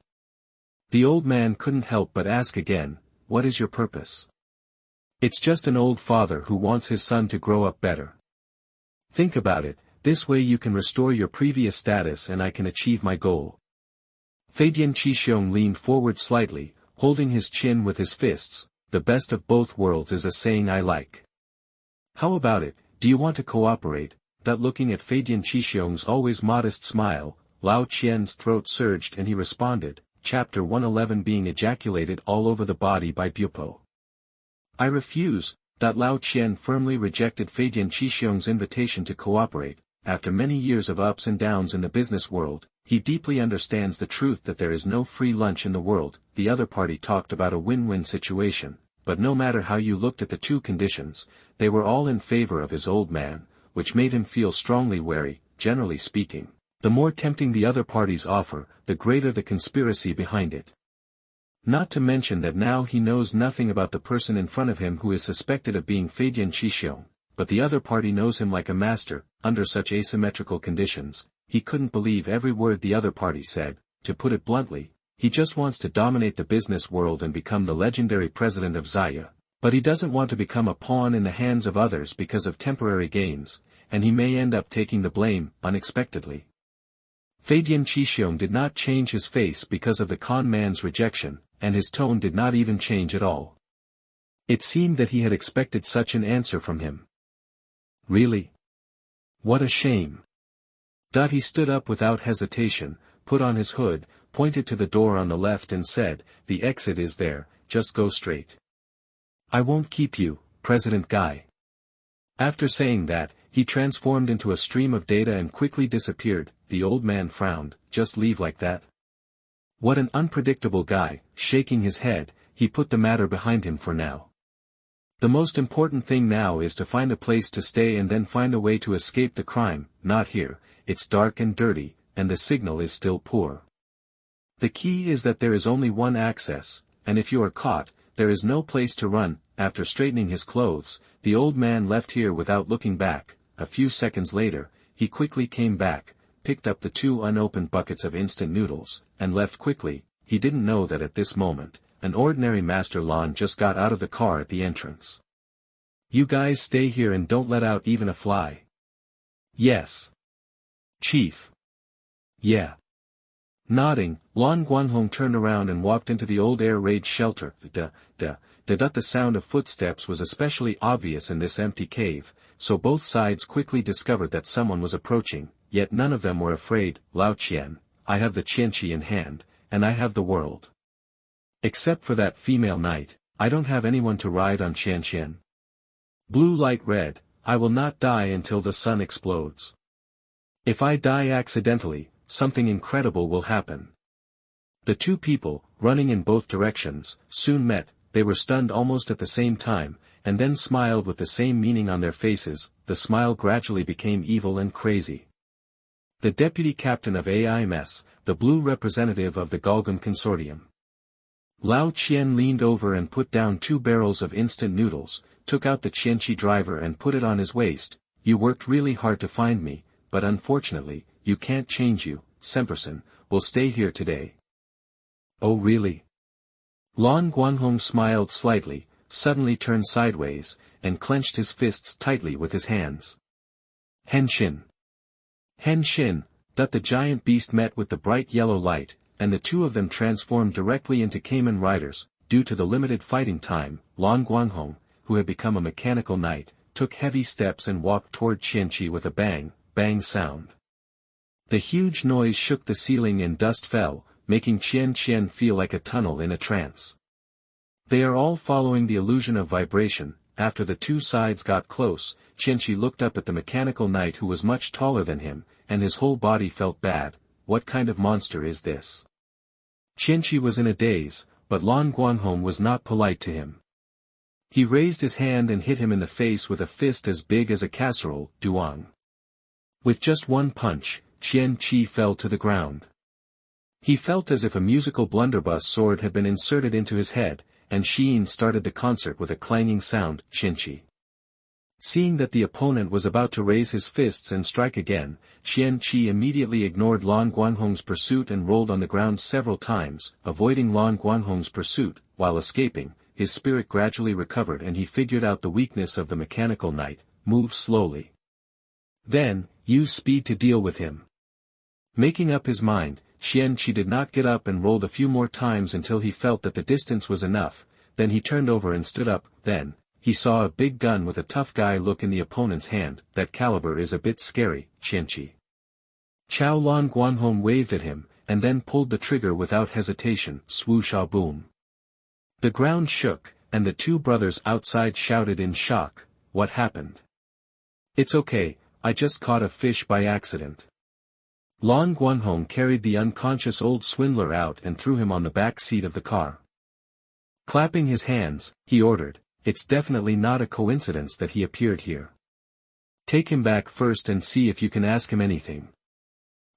The old man couldn't help but ask again, "What is your purpose?" "It's just an old father who wants his son to grow up better. Think about it, this way you can restore your previous status and I can achieve my goal." Feidian Qishiong leaned forward slightly, holding his chin with his fists. "The best of both worlds is a saying I like. How about it, do you want to cooperate?" That looking at Feidian Qishiong's always modest smile, Lao Qian's throat surged and he responded, Chapter 111 being ejaculated all over the body by Bupo. "I refuse." Lao Qian firmly rejected Feidian Qishiong's invitation to cooperate. After many years of ups and downs in the business world, he deeply understands the truth that there is no free lunch in the world. The other party talked about a win-win situation, but no matter how you looked at the two conditions, they were all in favor of his old man, which made him feel strongly wary. Generally speaking, the more tempting the other party's offer, the greater the conspiracy behind it. Not to mention that now he knows nothing about the person in front of him who is suspected of being Feidian Qishiong, but the other party knows him like a master. Under such asymmetrical conditions, he couldn't believe every word the other party said. To put it bluntly, he just wants to dominate the business world and become the legendary president of Zaya, but he doesn't want to become a pawn in the hands of others because of temporary gains, and he may end up taking the blame, unexpectedly. Feidian Qishiong did not change his face because of the con man's rejection, and his tone did not even change at all. It seemed that he had expected such an answer from him. Really? What a shame. He stood up without hesitation, put on his hood, pointed to the door on the left and said, "The exit is there, just go straight. I won't keep you, President Guy." After saying that, he transformed into a stream of data and quickly disappeared. The old man frowned. "Just leave like that? What an unpredictable guy." Shaking his head, he put the matter behind him for now. The most important thing now is to find a place to stay and then find a way to escape the crime. Not here, it's dark and dirty, and the signal is still poor. The key is that there is only one access, and if you are caught, there is no place to run. After straightening his clothes, the old man left here without looking back. A few seconds later, he quickly came back, picked up the 2 unopened buckets of instant noodles, and left quickly. He didn't know that at this moment, an ordinary Master Lan just got out of the car at the entrance. "You guys stay here and don't let out even a fly." "Yes. Chief." "Yeah." Nodding, Lan Guanghong turned around and walked into the old air raid shelter. The sound of footsteps was especially obvious in this empty cave, so both sides quickly discovered that someone was approaching, yet none of them were afraid. "Lao Qian, I have the Qianqi in hand, and I have the world. Except for that female knight, I don't have anyone to ride on Qianqian. Blue light red, I will not die until the sun explodes. If I die accidentally, something incredible will happen." The two people, running in both directions, soon met. They were stunned almost at the same time, and then smiled with the same meaning on their faces. The smile gradually became evil and crazy. The deputy captain of AIMS, the blue representative of the Galgun Consortium. Lao Qian leaned over and put down 2 barrels of instant noodles, took out the Qianqi driver and put it on his waist. "You worked really hard to find me, but unfortunately, you can't change you. Semperson will stay here today." "Oh really?" Lan Guanghong smiled slightly, suddenly turned sideways, and clenched his fists tightly with his hands. Henshin! Henshin! The giant beast met with the bright yellow light, and the two of them transformed directly into Kamen Riders. Due to the limited fighting time, Lan Guanghong, who had become a mechanical knight, took heavy steps and walked toward Qianqi with a bang, bang sound. The huge noise shook the ceiling and dust fell, making Qian feel like a tunnel in a trance. They are all following the illusion of vibration. After the two sides got close, Qianqi looked up at the mechanical knight who was much taller than him, and his whole body felt bad. What kind of monster is this? Qianqi was in a daze, but Lan Guanghong was not polite to him. He raised his hand and hit him in the face with a fist as big as a casserole, duang. With just one punch, Qianqi fell to the ground. He felt as if a musical blunderbuss sword had been inserted into his head, and Xiyin started the concert with a clanging sound. Qianqi. Seeing that the opponent was about to raise his fists and strike again, Qianqi immediately ignored Lan Guanghong's pursuit and rolled on the ground several times, avoiding Lan Guanghong's pursuit. While escaping, his spirit gradually recovered and he figured out the weakness of the mechanical knight: move slowly. Then, use speed to deal with him. Making up his mind, Qianqi did not get up and rolled a few more times until he felt that the distance was enough. Then he turned over and stood up. Then he saw a big gun with a tough guy look in the opponent's hand. That caliber is a bit scary, Qianqi. Chao Lan Guanghong waved at him, and then pulled the trigger without hesitation. Swoosh, ah, boom. The ground shook, and the two brothers outside shouted in shock. What happened? It's okay, I just caught a fish by accident. Lan Guanghong carried the unconscious old swindler out and threw him on the back seat of the car. Clapping his hands, he ordered, it's definitely not a coincidence that he appeared here. Take him back first and see if you can ask him anything.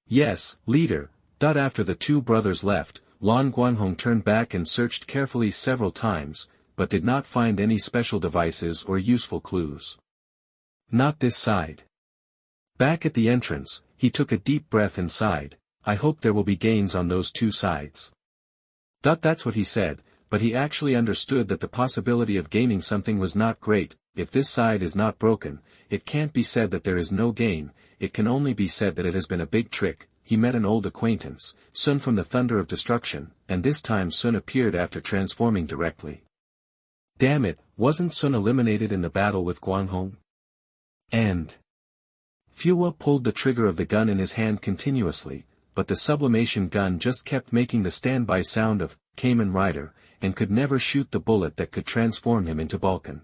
Yes, leader. After the two brothers left, Lan Guanghong turned back and searched carefully several times, but did not find any special devices or useful clues. Not this side. Back at the entrance, he took a deep breath and sighed. I hope there will be gains on those two sides. That's what he said, but he actually understood that the possibility of gaining something was not great. If this side is not broken, it can't be said that there is no gain, it can only be said that it has been a big trick. He met an old acquaintance, Sun from the Thunder of Destruction, and this time Sun appeared after transforming directly. Damn it, wasn't Sun eliminated in the battle with Guanghong? And Fua pulled the trigger of the gun in his hand continuously, but the sublimation gun just kept making the standby sound of Kamen Rider, and could never shoot the bullet that could transform him into Balkan.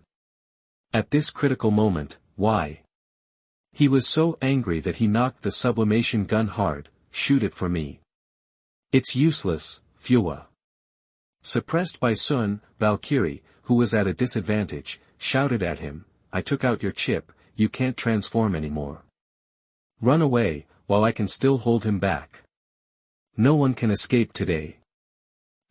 At this critical moment, why? He was so angry that he knocked the sublimation gun hard. Shoot it for me. It's useless, Fua. Suppressed by Sun, Valkyrie, who was at a disadvantage, shouted at him, I took out your chip, you can't transform anymore. Run away, while I can still hold him back. No one can escape today.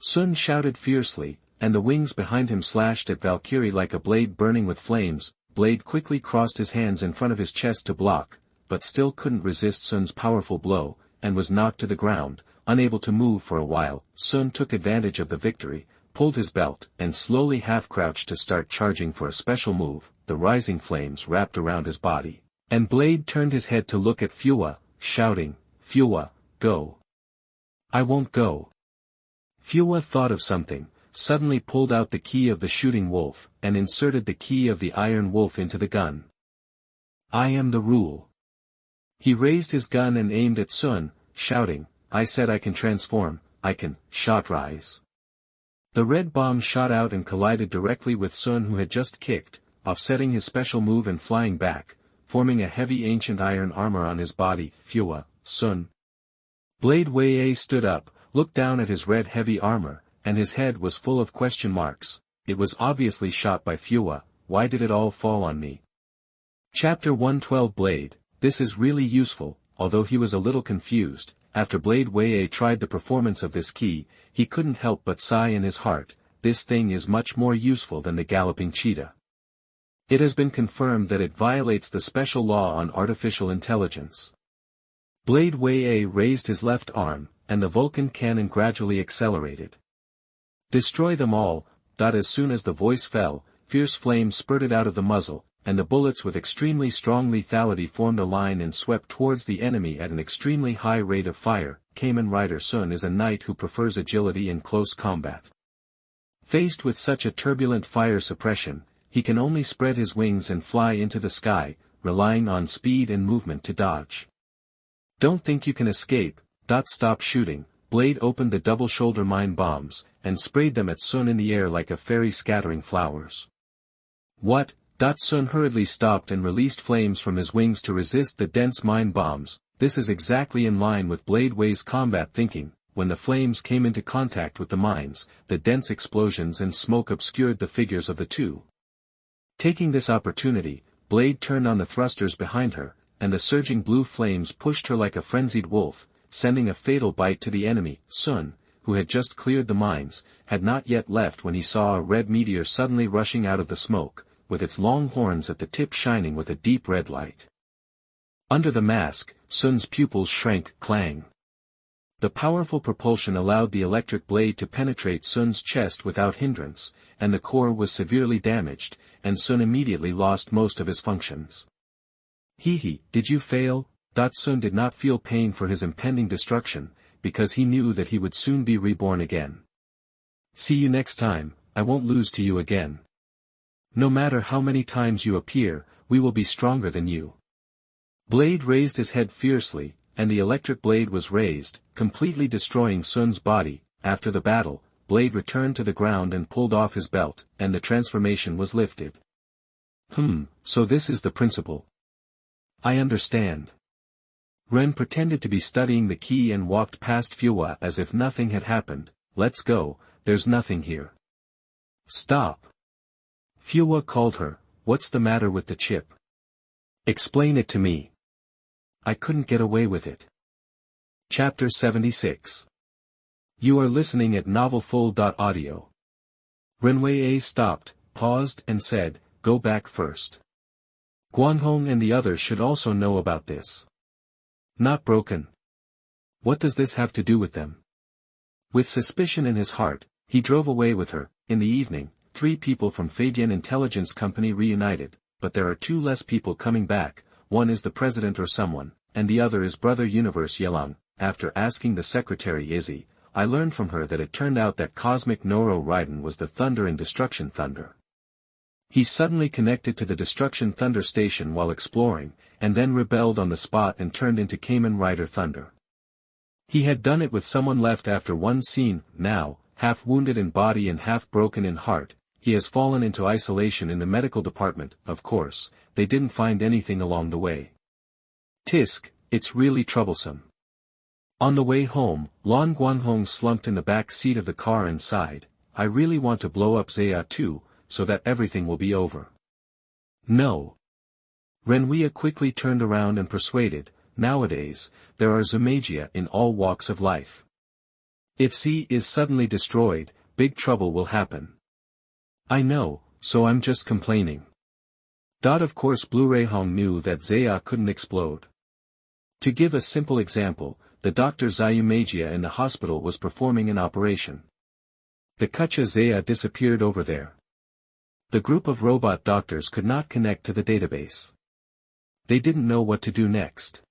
Sun shouted fiercely, and the wings behind him slashed at Valkyrie like a blade burning with flames. Blade quickly crossed his hands in front of his chest to block, but still couldn't resist Sun's powerful blow, and was knocked to the ground, unable to move for a while. Sun took advantage of the victory, pulled his belt, and slowly half-crouched to start charging for a special move. The rising flames wrapped around his body, and Blade turned his head to look at Fua, shouting, Fua, go. I won't go. Fua thought of something, suddenly pulled out the key of the shooting wolf, and inserted the key of the iron wolf into the gun. I am the rule. He raised his gun and aimed at Sun, shouting, I said I can transform, I can. Shot rise. The red bomb shot out and collided directly with Sun, who had just kicked, offsetting his special move and flying back, forming a heavy ancient iron armor on his body. Fua, Sun. Blade Wei stood up, looked down at his red heavy armor, and his head was full of question marks. It was obviously shot by Fua. Why did it all fall on me? Chapter 112 Blade. This is really useful. Although he was a little confused, after Blade Wei tried the performance of this key, he couldn't help but sigh in his heart. This thing is much more useful than the galloping cheetah. It has been confirmed that it violates the special law on artificial intelligence. Blade Wei raised his left arm, and the Vulcan cannon gradually accelerated. Destroy them all. As soon as the voice fell, fierce flames spurted out of the muzzle, and the bullets with extremely strong lethality formed a line and swept towards the enemy at an extremely high rate of fire. Kamen Rider Sun is a knight who prefers agility in close combat. Faced with such a turbulent fire suppression, he can only spread his wings and fly into the sky, relying on speed and movement to dodge. Don't think you can escape. Stop shooting. Blade opened the double shoulder mine bombs, and sprayed them at Sun in the air like a fairy scattering flowers. What? Sun hurriedly stopped and released flames from his wings to resist the dense mine bombs. This is exactly in line with Blade Way's combat thinking. When the flames came into contact with the mines, the dense explosions and smoke obscured the figures of the two. Taking this opportunity, Blade turned on the thrusters behind her, and the surging blue flames pushed her like a frenzied wolf, sending a fatal bite to the enemy. Sun, who had just cleared the mines, had not yet left when he saw a red meteor suddenly rushing out of the smoke, with its long horns at the tip shining with a deep red light. Under the mask, Sun's pupils shrank. Clang. The powerful propulsion allowed the electric blade to penetrate Sun's chest without hindrance, and the core was severely damaged, and Sun immediately lost most of his functions. Did you fail? Sun did not feel pain for his impending destruction, because he knew that he would soon be reborn again. See you next time. I won't lose to you again. No matter how many times you appear, we will be stronger than you. Blade raised his head fiercely, and the electric blade was raised, completely destroying Sun's body. After the battle, Blade returned to the ground and pulled off his belt, and the transformation was lifted. So this is the principle. I understand. Ren pretended to be studying the key and walked past Feiwa as if nothing had happened. Let's go, there's nothing here. Stop. Feiwa called her. What's the matter with the chip? Explain it to me. I couldn't get away with it. Chapter 76. You are listening at NovelFull.audio. Renwei stopped, paused and said, go back first. Guanghong and the others should also know about this. Not broken. What does this have to do with them? With suspicion in his heart, he drove away with her. In the evening, 3 people from Feidian Intelligence Company reunited, but there are 2 less people coming back. One is the president or someone, and the other is Brother Universe Yelang. After asking the secretary Izzy, I learned from her that it turned out that Cosmic Noro Raiden was the Thunder and Destruction Thunder. He suddenly connected to the Destruction Thunder station while exploring, and then rebelled on the spot and turned into Kamen Rider Thunder. He had done it with someone left after one scene. Now, half wounded in body and half broken in heart, he has fallen into isolation in the medical department. Of course, they didn't find anything along the way. Tisk, it's really troublesome. On the way home, Lan Guanghong slumped in the back seat of the car and sighed. I really want to blow up Zaya too, so that everything will be over. No. Renwei quickly turned around and persuaded, nowadays, there are Zumagia in all walks of life. If Z is suddenly destroyed, big trouble will happen. I know, so I'm just complaining. Of course Blu-ray-Hong knew that Zaya couldn't explode. To give a simple example, the Dr. Zayumagia in the hospital was performing an operation. The Kucha Zaya disappeared over there. The group of robot doctors could not connect to the database. They didn't know what to do next.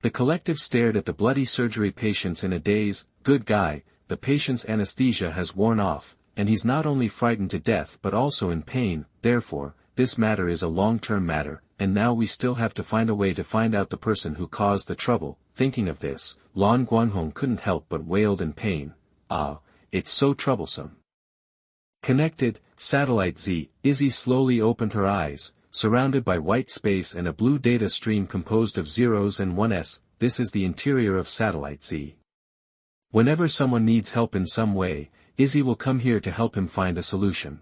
The collective stared at the bloody surgery patients in a daze. Good guy, the patient's anesthesia has worn off, and he's not only frightened to death but also in pain. Therefore, this matter is a long-term matter, and now we still have to find a way to find out the person who caused the trouble. Thinking of this, Lan Guanghong couldn't help but wailed in pain. Ah, it's so troublesome. Connected, Satellite Z. Izzy slowly opened her eyes, surrounded by white space and a blue data stream composed of zeros and 1s. This is the interior of Satellite Z. Whenever someone needs help in some way, Izzy will come here to help him find a solution.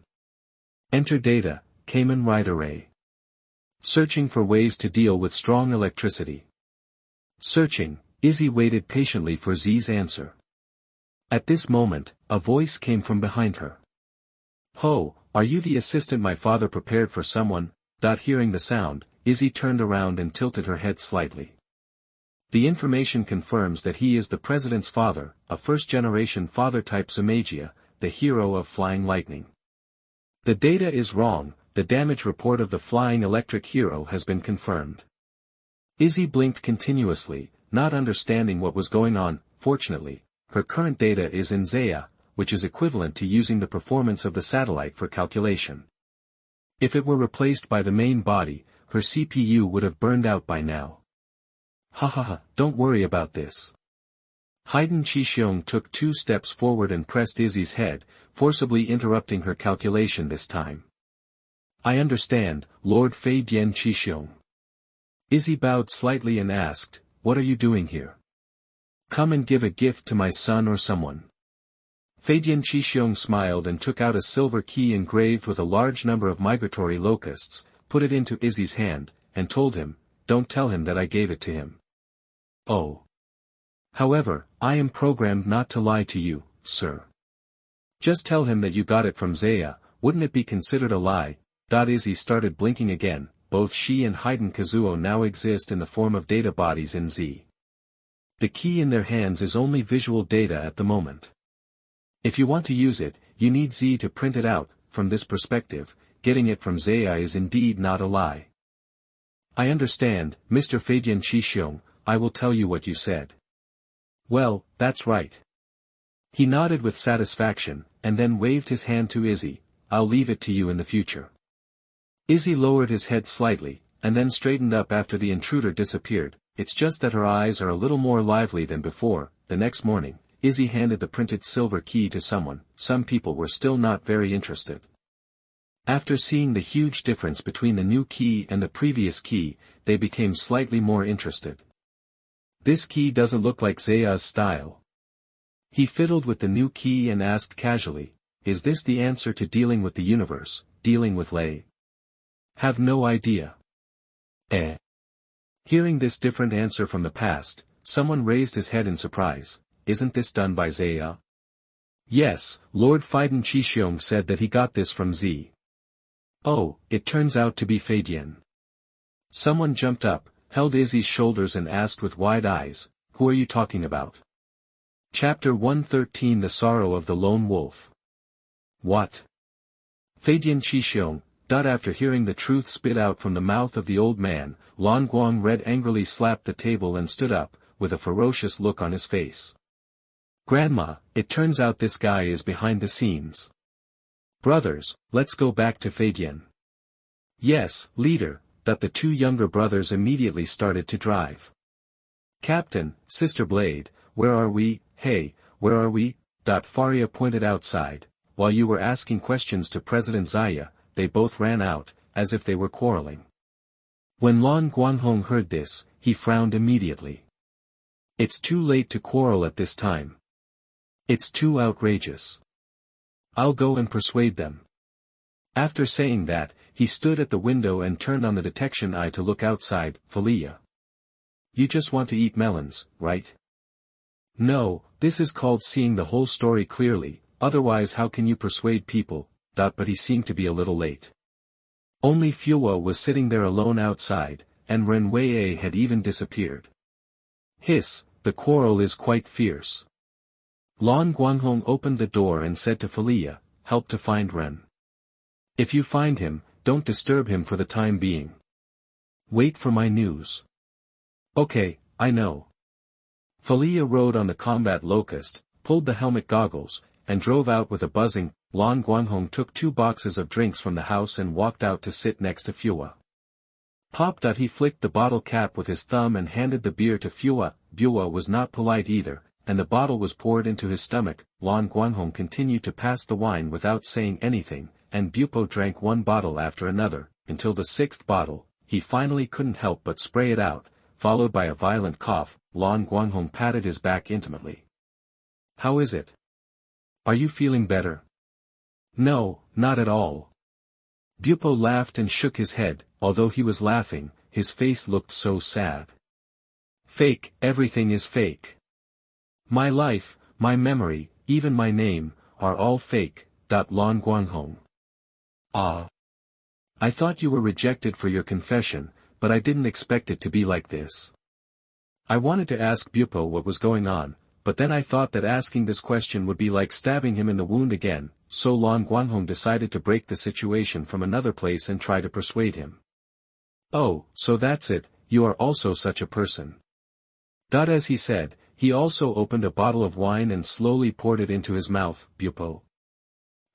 Enter data, Kamen Rider A. Searching for ways to deal with strong electricity. Searching, Izzy waited patiently for Z's answer. At this moment, a voice came from behind her. Ho, are you the assistant my father prepared for someone? Hearing the sound, Izzy turned around and tilted her head slightly. The information confirms that he is the president's father, a first-generation father-type Zumagia. the hero of Flying Lightning. The data is wrong, the damage report of the Flying Electric Hero has been confirmed. Izzy blinked continuously, not understanding what was going on. Fortunately, her current data is in Zaya, which is equivalent to using the performance of the satellite for calculation. If it were replaced by the main body, her CPU would have burned out by now. Hahaha, don't worry about this. Haiden Chixiong took 2 steps forward and pressed Izzy's head, forcibly interrupting her calculation this time. I understand, Lord Feidian Chixiong. Izzy bowed slightly and asked, what are you doing here? Come and give a gift to my son or someone. Feidian Chixiong smiled and took out a silver key engraved with a large number of migratory locusts, put it into Izzy's hand, and told him, don't tell him that I gave it to him. Oh. However, I am programmed not to lie to you, sir. Just tell him that you got it from Zaya, wouldn't it be considered a lie? Izzy started blinking again. Both she and Haiden Kazuo now exist in the form of data bodies in Z. The key in their hands is only visual data at the moment. If you want to use it, you need Z to print it out. From this perspective, getting it from Zaya is indeed not a lie. I understand, Mr. Feidian Chixiong, I will tell you what you said. Well, that's right. He nodded with satisfaction, and then waved his hand to Izzy. I'll leave it to you in the future. Izzy lowered his head slightly, and then straightened up after the intruder disappeared. It's just that her eyes are a little more lively than before. The next morning, Izzy handed the printed silver key to someone. Some people were still not very interested. After seeing the huge difference between the new key and the previous key, they became slightly more interested. This key doesn't look like Zaya's style. He fiddled with the new key and asked casually, is this the answer to dealing with the universe, dealing with Lei? Have no idea. Hearing this different answer from the past, someone raised his head in surprise. Isn't this done by Zaya? Yes, Lord Feidian Chixiong said that he got this from Z. Oh, it turns out to be Feidian. Someone jumped up, held Izzy's shoulders and asked with wide eyes, who are you talking about? Chapter 113 The Sorrow of the Lone Wolf. What? Feidian Chixiong. After hearing the truth spit out from the mouth of the old man, Lan Guanghong angrily slapped the table and stood up, with a ferocious look on his face. Grandma, it turns out this guy is behind the scenes. Brothers, let's go back to Feidian. Yes, leader, that the 2 younger brothers immediately started to drive. Captain, Sister Blade, where are we? Hey, where are we? Faria pointed outside. While you were asking questions to President Zaya, they both ran out, as if they were quarreling. When Lan Guanghong heard this, he frowned immediately. It's too late to quarrel at this time. It's too outrageous. I'll go and persuade them. After saying that, he stood at the window and turned on the detection eye to look outside. Felia. You just want to eat melons, right? No, this is called seeing the whole story clearly, otherwise how can you persuade people? But he seemed to be a little late. Only Fuwa was sitting there alone outside, and Ren Wei had even disappeared. Hiss, the quarrel is quite fierce. Lan Guanghong opened the door and said to Felia, help to find Ren. If you find him, don't disturb him for the time being. Wait for my news. Okay, I know. Felia rode on the combat locust, pulled the helmet goggles, and drove out with a buzzing. Lan Guanghong took 2 boxes of drinks from the house and walked out to sit next to Fuwa. Pop. He flicked the bottle cap with his thumb and handed the beer to Fuwa. Fuwa was not polite either, and the bottle was poured into his stomach. Lan Guanghong continued to pass the wine without saying anything, and Bupo drank 1 bottle after another, until the 6th bottle, he finally couldn't help but spray it out, followed by a violent cough. Lan Guanghong patted his back intimately. How is it? Are you feeling better? No, not at all. Bupo laughed and shook his head. Although he was laughing, his face looked so sad. Fake, everything is fake. My life, my memory, even my name, are all fake. Lan Guanghong. Ah. I thought you were rejected for your confession, but I didn't expect it to be like this. I wanted to ask Bupo what was going on, but then I thought that asking this question would be like stabbing him in the wound again, so Lan Guanghong decided to break the situation from another place and try to persuade him. Oh, so that's it, you are also such a person. As he said, he also opened a bottle of wine and slowly poured it into his mouth, Bupo.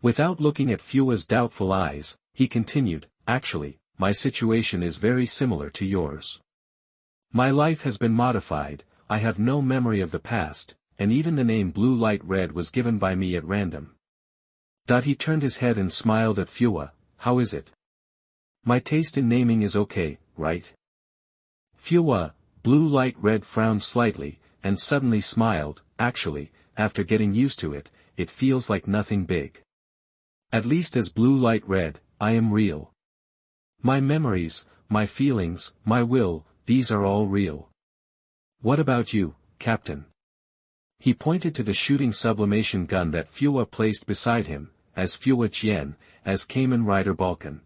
Without looking at Fua's doubtful eyes, he continued, actually, my situation is very similar to yours. My life has been modified, I have no memory of the past, and even the name Blue Light Red was given by me at random. He turned his head and smiled at Fua, how is it? My taste in naming is okay, right? Fua, Blue Light Red frowned slightly, and suddenly smiled, actually, after getting used to it, it feels like nothing big. At least as Blue Light Red, I am real. My memories, my feelings, my will, these are all real. What about you, Captain? He pointed to the shooting sublimation gun that Fua placed beside him, as Fua Qian, as Kamen Rider Balkan.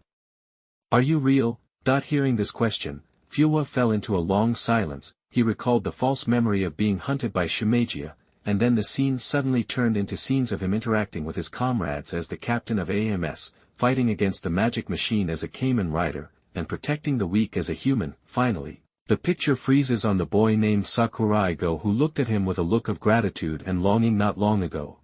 Are you real? Hearing this question, Fua fell into a long silence, he recalled the false memory of being hunted by Shimeji, and then the scenes suddenly turned into scenes of him interacting with his comrades as the captain of AMS, fighting against the magic machine as a Kamen Rider, and protecting the weak as a human. Finally, the picture freezes on the boy named Sakuraigo who looked at him with a look of gratitude and longing not long ago.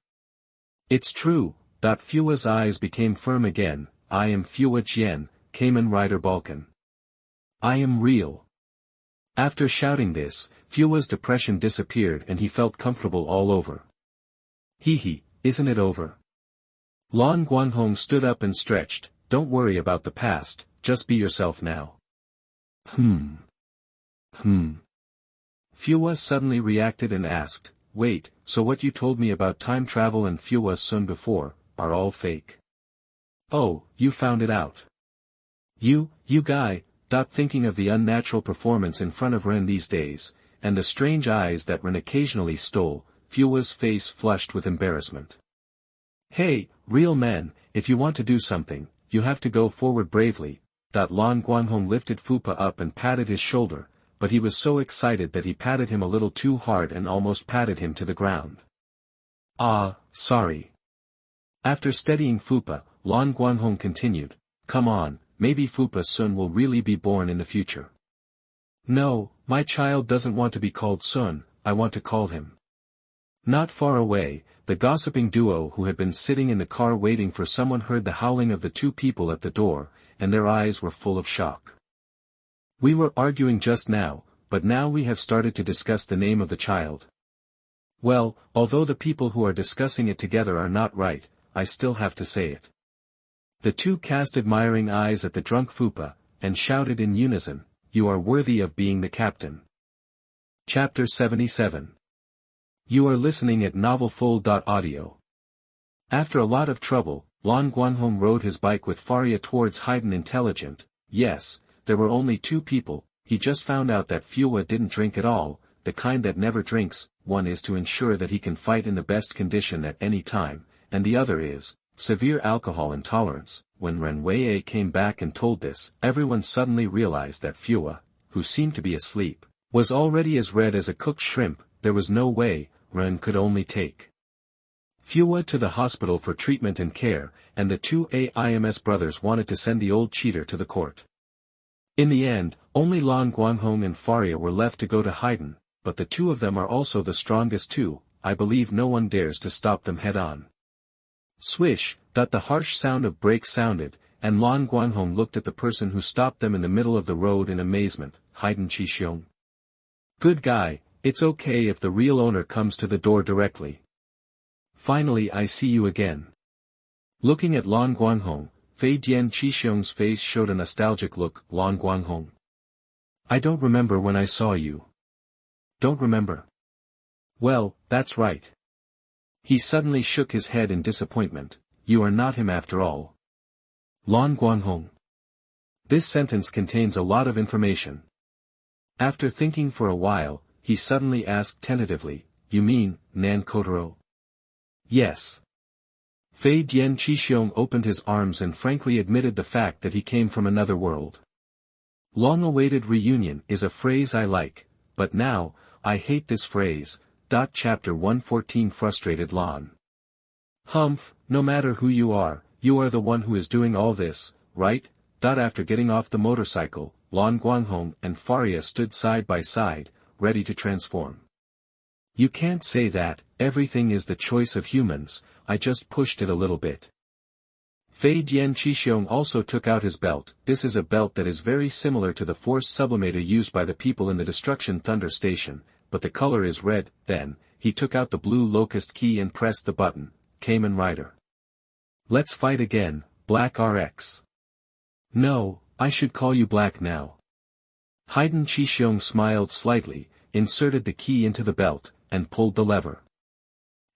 It's true, Fua's eyes became firm again, I am Fua Qian, Kamen Rider Balkan. I am real. After shouting this, Fua's depression disappeared and he felt comfortable all over. Isn't it over? Lan Guanghong stood up and stretched, don't worry about the past, just be yourself now. Fua suddenly reacted and asked, wait, so what you told me about time travel and Fua Sun before, are all fake? Oh, you found it out. You guy, thinking of the unnatural performance in front of Ren these days, and the strange eyes that Ren occasionally stole, Fua's face flushed with embarrassment. Hey, real men, if you want to do something, you have to go forward bravely. Lan Guanghong lifted Fupa up and patted his shoulder, but he was so excited that he patted him a little too hard and almost patted him to the ground. Sorry. After steadying Fupa, Lan Guanghong continued, come on, maybe Fupa Sun will really be born in the future. No, my child doesn't want to be called Sun, I want to call him. Not far away, the gossiping duo who had been sitting in the car waiting for someone heard the howling of the two people at the door, and their eyes were full of shock. We were arguing just now, but now we have started to discuss the name of the child. Well, although the people who are discussing it together are not right, I still have to say it. The two cast admiring eyes at the drunk Fupa, and shouted in unison, you are worthy of being the captain. Chapter 77. You are listening at NovelFull.audio. After a lot of trouble, Lan Guanghong rode his bike with Faria towards Haydn Intelligent. Yes, there were only two people, he just found out that Fua didn't drink at all, the kind that never drinks, one is to ensure that he can fight in the best condition at any time, and the other is, severe alcohol intolerance. When Ren Wei came back and told this, everyone suddenly realized that Fua, who seemed to be asleep, was already as red as a cooked shrimp. There was no way, Ren could only take Fua to the hospital for treatment and care, and the two AIMS brothers wanted to send the old cheater to the court. In the end, only Lan Guanghong and Faria were left to go to Haydn, but the two of them are also the strongest too, I believe no one dares to stop them head-on. Swish, the harsh sound of brakes sounded, and Lan Guanghong looked at the person who stopped them in the middle of the road in amazement, Haydn Chixiong. Good guy, it's okay if the real owner comes to the door directly. Finally I see you again. Looking at Lan Guanghong, Feidian Chixiong's face showed a nostalgic look. Lan Guanghong. I don't remember when I saw you. Don't remember? Well, that's right. He suddenly shook his head in disappointment, you are not him after all. Lan Guanghong. This sentence contains a lot of information. After thinking for a while, he suddenly asked tentatively, you mean, Nan Kotaro? Yes. Fei Dian Chixiong opened his arms and frankly admitted the fact that he came from another world. Long-awaited reunion is a phrase I like, but now, I hate this phrase. Chapter 114 Frustrated Lan. Humph, no matter who you are the one who is doing all this, right? After getting off the motorcycle, Lan Guanghong and Faria stood side by side, ready to transform. You can't say that, everything is the choice of humans, I just pushed it a little bit. Feidian also took out his belt. This is a belt that is very similar to the force sublimator used by the people in the Destruction Thunder Station, but the color is red. Then, he took out the blue locust key and pressed the button. Kamen Rider. Let's fight again, Black RX. No, I should call you Black now. Haiden Chixiong smiled slightly, inserted the key into the belt, and pulled the lever.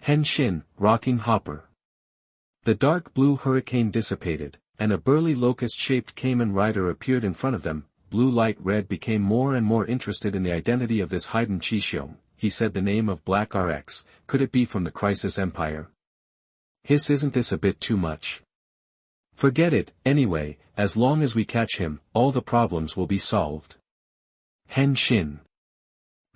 Henshin, Rocking Hopper. The dark blue hurricane dissipated, and a burly locust-shaped Kamen Rider appeared in front of them. Blue Light Red became more and more interested in the identity of this Haiden Chixiong. He said the name of Black RX, could it be from the Crisis Empire? Isn't this a bit too much? Forget it, anyway, as long as we catch him, all the problems will be solved. Henshin.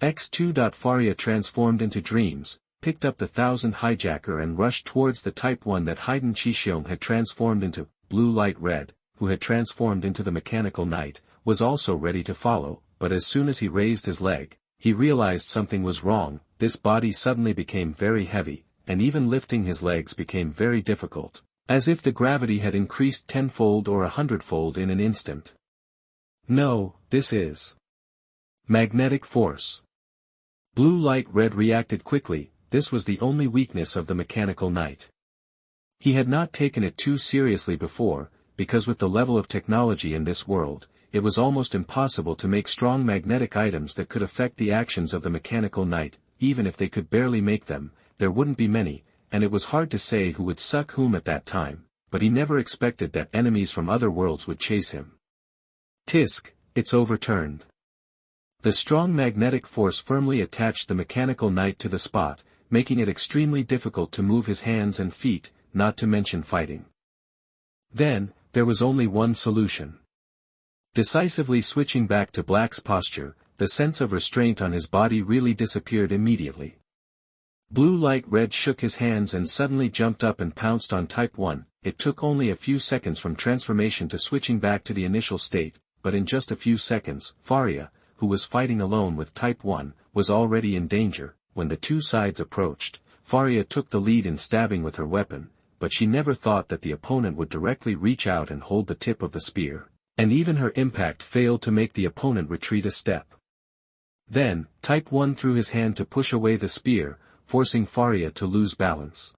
X2. Faria transformed into dreams, picked up the 1000 hijacker and rushed towards the Type 1 that Haiden Chixiong had transformed into. Blue Light Red, who had transformed into the Mechanical Knight, was also ready to follow, but as soon as he raised his leg, he realized something was wrong. This body suddenly became very heavy, and even lifting his legs became very difficult, as if the gravity had increased 10-fold or 100-fold in an instant. No, this is magnetic force. Blue Light Red reacted quickly. This was the only weakness of the Mechanical Knight. He had not taken it too seriously before, because with the level of technology in this world, it was almost impossible to make strong magnetic items that could affect the actions of the Mechanical Knight. Even if they could barely make them, there wouldn't be many, and it was hard to say who would suck whom at that time, but he never expected that enemies from other worlds would chase him. Tisk, it's overturned. The strong magnetic force firmly attached the Mechanical Knight to the spot, making it extremely difficult to move his hands and feet, not to mention fighting. Then, there was only one solution. Decisively switching back to Black's posture, the sense of restraint on his body really disappeared immediately. Blue Light Red shook his hands and suddenly jumped up and pounced on Type 1. It took only a few seconds from transformation to switching back to the initial state, but in just a few seconds, Faria, who was fighting alone with Type 1, was already in danger. When the two sides approached, Faria took the lead in stabbing with her weapon, but she never thought that the opponent would directly reach out and hold the tip of the spear, and even her impact failed to make the opponent retreat a step. Then, Type 1 threw his hand to push away the spear, forcing Faria to lose balance.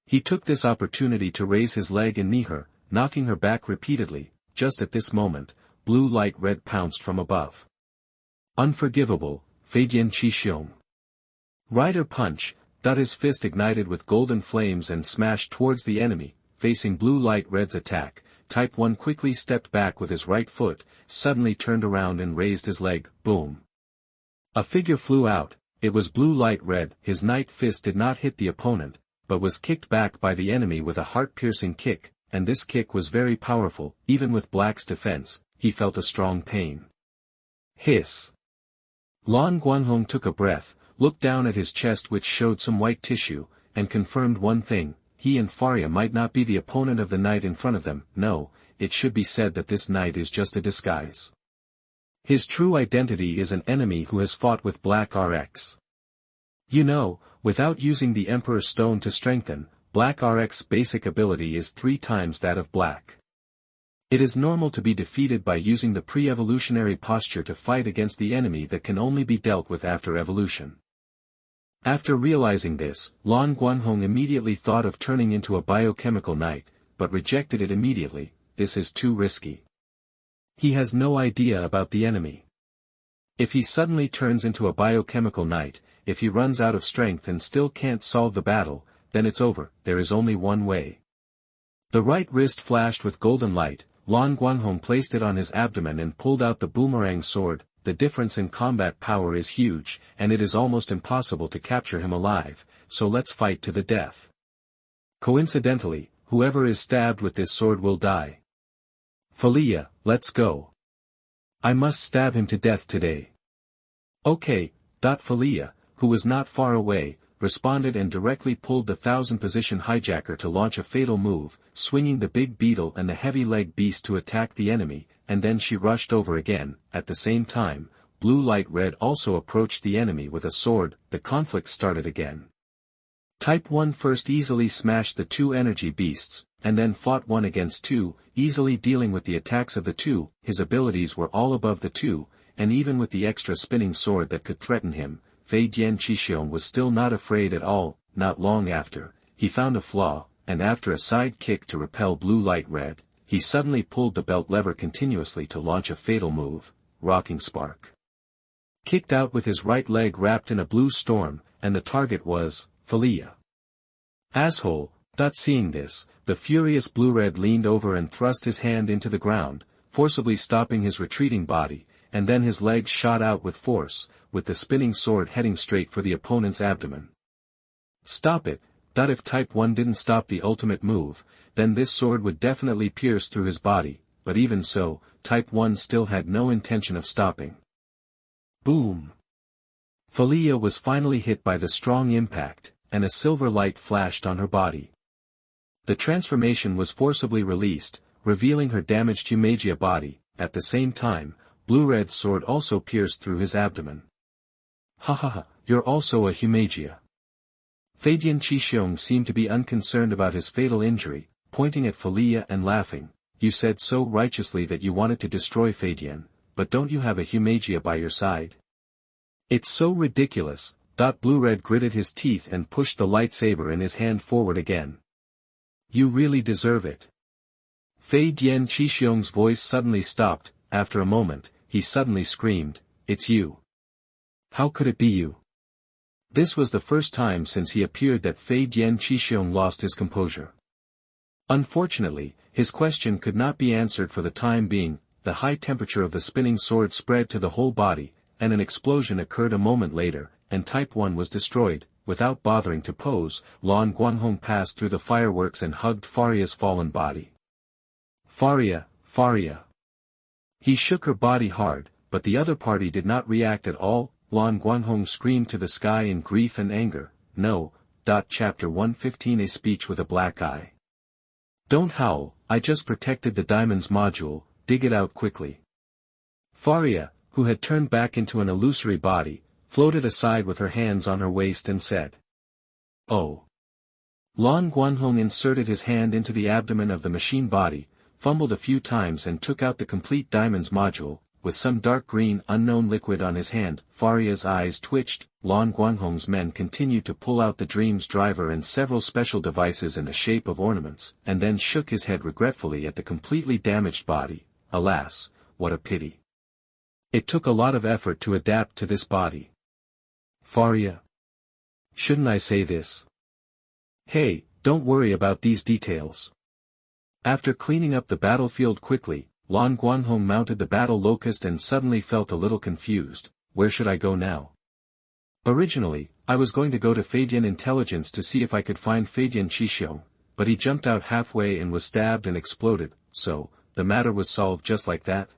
He took this opportunity to raise his leg and knee her, knocking her back repeatedly. Just at this moment, Blue Light Red pounced from above. Unforgivable, Feidian Chixiong. Rider Punch. His fist ignited with golden flames and smashed towards the enemy. Facing Blue Light Red's attack, Type 1 quickly stepped back with his right foot, suddenly turned around and raised his leg. Boom. A figure flew out. It was Blue Light Red. His knight fist did not hit the opponent, but was kicked back by the enemy with a heart-piercing kick, and this kick was very powerful. Even with Black's defense, he felt a strong pain. Hiss. Lan Guanghong took a breath, looked down at his chest which showed some white tissue, and confirmed one thing: he and Faria might not be the opponent of the knight in front of them. No, it should be said that this knight is just a disguise. His true identity is an enemy who has fought with Black RX. You know, without using the Emperor's Stone to strengthen, Black RX's basic ability is 3 times that of Black. It is normal to be defeated by using the pre-evolutionary posture to fight against the enemy that can only be dealt with after evolution. After realizing this, Lan Guanghong immediately thought of turning into a biochemical knight, but rejected it immediately. This is too risky. He has no idea about the enemy. If he suddenly turns into a biochemical knight, if he runs out of strength and still can't solve the battle, then it's over. There is only one way. The right wrist flashed with golden light. Lan Guanghong placed it on his abdomen and pulled out the boomerang sword. The difference in combat power is huge, and it is almost impossible to capture him alive, so let's fight to the death. Coincidentally, whoever is stabbed with this sword will die. Falia, let's go. I must stab him to death today. Okay, Falia, who was not far away, responded and directly pulled the 1000-position hijacker to launch a fatal move, swinging the big beetle and the heavy-leg beast to attack the enemy, and then she rushed over again. At the same time, Blue Light Red also approached the enemy with a sword. The conflict started again. Type 1 first easily smashed the two energy beasts, and then fought 1 against 2, easily dealing with the attacks of the 2. His abilities were all above the 2, and even with the extra spinning sword that could threaten him, Feidian Qixing was still not afraid at all. Not long after, he found a flaw, and after a side kick to repel Blue Light Red, he suddenly pulled the belt lever continuously to launch a fatal move, Rocking Spark. Kicked out with his right leg wrapped in a blue storm, and the target was Feidian. Asshole. Seeing this, the furious Blue-Red leaned over and thrust his hand into the ground, forcibly stopping his retreating body, and then his legs shot out with force, with the spinning sword heading straight for the opponent's abdomen. Stop it. If Type 1 didn't stop the ultimate move, then this sword would definitely pierce through his body, but even so, Type 1 still had no intention of stopping. Boom! Feidian was finally hit by the strong impact, and a silver light flashed on her body. The transformation was forcibly released, revealing her damaged Humagia body. At the same time, Blue-Red's sword also pierced through his abdomen. Ha ha ha, you're also a Humagia. Feidian Qixing seemed to be unconcerned about his fatal injury, pointing at Feidian and laughing. You said so righteously that you wanted to destroy Feidian, but don't you have a Humagia by your side? It's so ridiculous. Blue-Red gritted his teeth and pushed the lightsaber in his hand forward again. You really deserve it. Feidian Qixing's voice suddenly stopped. After a moment, he suddenly screamed, It's you. How could it be you? This was the first time since he appeared that Feidian Qixing lost his composure. Unfortunately, his question could not be answered for the time being. The high temperature of the spinning sword spread to the whole body, and an explosion occurred a moment later, and Type 1 was destroyed. Without bothering to pose, Lan Guanghong passed through the fireworks and hugged Faria's fallen body. Faria. He shook her body hard, but the other party did not react at all. Lan Guanghong screamed to the sky in grief and anger. No. Chapter 115 A Speech with a Black Eye. Don't howl, I just protected the diamond's module, dig it out quickly. Faria, who had turned back into an illusory body, floated aside with her hands on her waist and said, Oh. Lan Guanghong inserted his hand into the abdomen of the machine body, fumbled a few times and took out the complete diamond's module, with some dark green unknown liquid on his hand. Faria's eyes twitched. Lan Guanghong's men continued to pull out the dream's driver and several special devices in the shape of ornaments, and then shook his head regretfully at the completely damaged body. Alas, what a pity. It took a lot of effort to adapt to this body. Faria. Shouldn't I say this? Hey, don't worry about these details. After cleaning up the battlefield quickly, Lan Guanghong mounted the battle locust and suddenly felt a little confused. Where should I go now? Originally, I was going to go to Feidian Intelligence to see if I could find Feidian Qixing, but he jumped out halfway and was stabbed and exploded, so, the matter was solved just like that?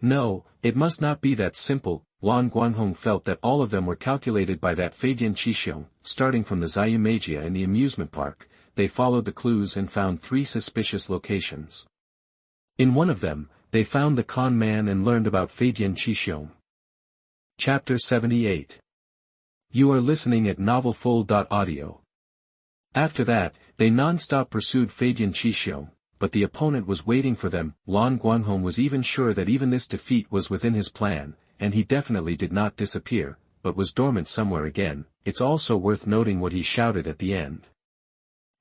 No, it must not be that simple. Lan Guanghong felt that all of them were calculated by that Feidian Qixing. Starting from the Zayumagia in the amusement park, they followed the clues and found 3 suspicious locations. In one of them, they found the con man and learned about Feidian Qixing. Chapter 78. You are listening at NovelFull.audio. After that, they non-stop pursued Feidian Qixing, but the opponent was waiting for them. Lan Guanghong was even sure that even this defeat was within his plan, and he definitely did not disappear, but was dormant somewhere again. It's also worth noting what he shouted at the end.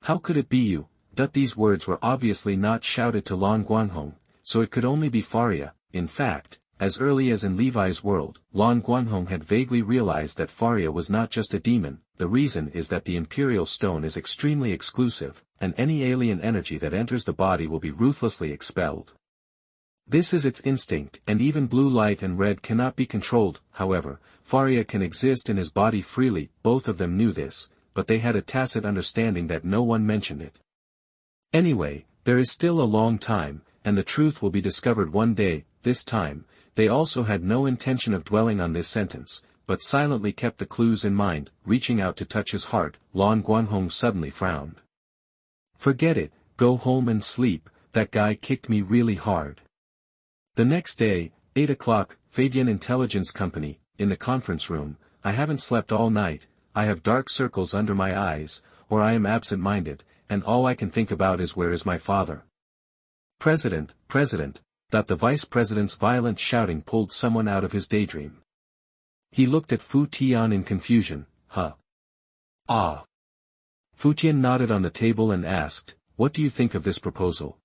How could it be you? These words were obviously not shouted to Lan Guanghong, so it could only be Faria. In fact, as early as in Levi's world, Lan Guanghong had vaguely realized that Faria was not just a demon. The reason is that the Imperial Stone is extremely exclusive, and any alien energy that enters the body will be ruthlessly expelled. This is its instinct, and even blue light and red cannot be controlled. However, Faria can exist in his body freely. Both of them knew this, but they had a tacit understanding that no one mentioned it. Anyway, there is still a long time, and the truth will be discovered one day. This time, they also had no intention of dwelling on this sentence. but silently kept the clues in mind, reaching out to touch his heart. Lan Guanghong suddenly frowned. Forget it, go home and sleep, that guy kicked me really hard. The next day, 8 o'clock, Feidian Intelligence Company, in the conference room. I haven't slept all night, I have dark circles under my eyes, or I am absent-minded, and all I can think about is where is my father. President, that the vice president's violent shouting pulled someone out of his daydream. He looked at Fu Tian in confusion. Huh? Ah. Fu Tian nodded on the table and asked, what do you think of this proposal?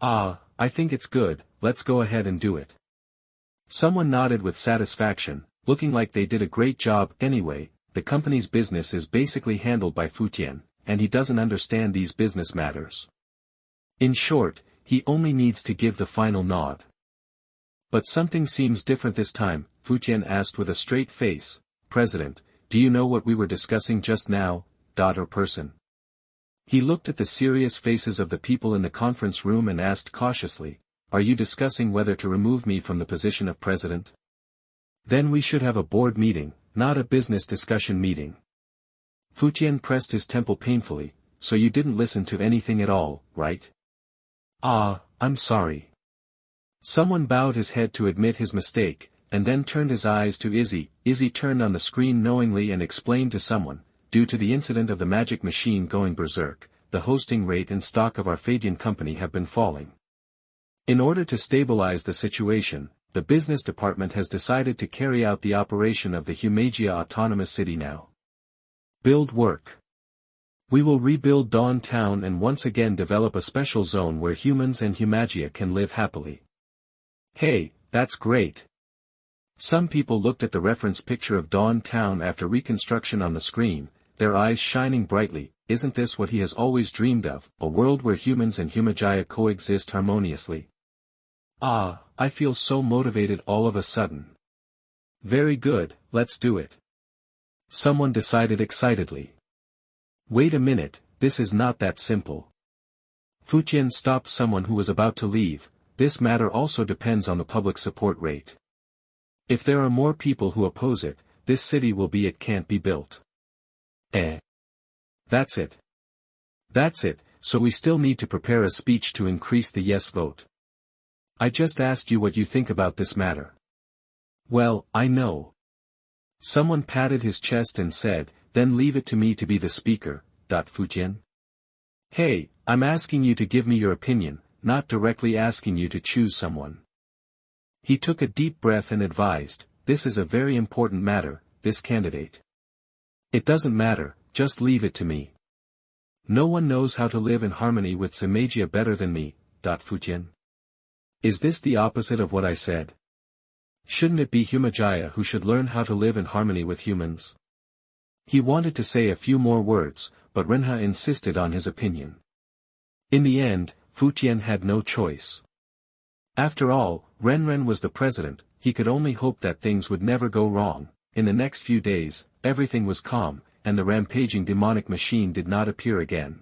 Ah, I think it's good, let's go ahead and do it. Someone nodded with satisfaction, looking like they did a great job. Anyway, the company's business is basically handled by Fu Tian, and he doesn't understand these business matters. In short, he only needs to give the final nod. But something seems different this time, Fu Tian asked with a straight face. President, do you know what we were discussing just now, or person? He looked at the serious faces of the people in the conference room and asked cautiously, are you discussing whether to remove me from the position of president? Then we should have a board meeting, not a business discussion meeting. Fu Tian pressed his temple painfully. So you didn't listen to anything at all, right? Ah, I'm sorry. Someone bowed his head to admit his mistake, and then turned his eyes to Izzy. Izzy turned on the screen knowingly and explained to someone, due to the incident of the magic machine going berserk, the hosting rate and stock of our Feidian company have been falling. In order to stabilize the situation, the business department has decided to carry out the operation of the Humagia Autonomous City now. Build work. We will rebuild Dawn Town and once again develop a special zone where humans and Humagia can live happily. Hey, that's great. Some people looked at the reference picture of Dawn Town after reconstruction on the screen, their eyes shining brightly. Isn't this what he has always dreamed of, a world where humans and Humagia coexist harmoniously? Ah, I feel so motivated all of a sudden. Very good, let's do it. Someone decided excitedly. Wait a minute, this is not that simple. Fu Tian stopped someone who was about to leave. This matter also depends on the public support rate. If there are more people who oppose it, this city it can't be built. That's it. That's it, so we still need to prepare a speech to increase the yes vote. I just asked you what you think about this matter. Well, I know. Someone patted his chest and said, then leave it to me to be the speaker, Fu Tian. Hey, I'm asking you to give me your opinion, not directly asking you to choose someone. He took a deep breath and advised, this is a very important matter, this candidate. It doesn't matter, just leave it to me. No one knows how to live in harmony with Humagia better than me, Fu Tian. Is this the opposite of what I said? Shouldn't it be Humagia who should learn how to live in harmony with humans? He wanted to say a few more words, but Renha insisted on his opinion. In the end, Fu Tian had no choice. After all, Renren was the president, he could only hope that things would never go wrong. In the next few days, everything was calm, and the rampaging demonic machine did not appear again.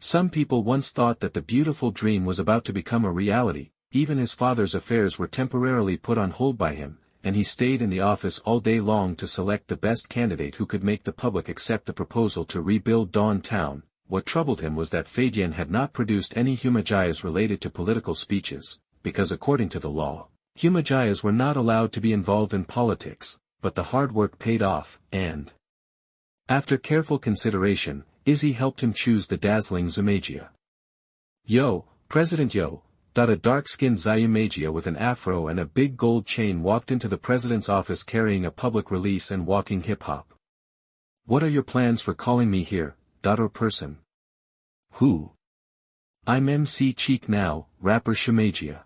Some people once thought that the beautiful dream was about to become a reality. Even his father's affairs were temporarily put on hold by him, and he stayed in the office all day long to select the best candidate who could make the public accept the proposal to rebuild Dawn Town. What troubled him was that Feidian had not produced any Humagias related to political speeches, because according to the law, Humagias were not allowed to be involved in politics, but the hard work paid off, and after careful consideration, Izzy helped him choose the dazzling Humagia. Yo, President Yo! A dark-skinned Humagia with an afro and a big gold chain walked into the president's office carrying a public release and walking hip-hop. What are your plans for calling me here, or person? Who? I'm MC Cheek now, rapper Humagia.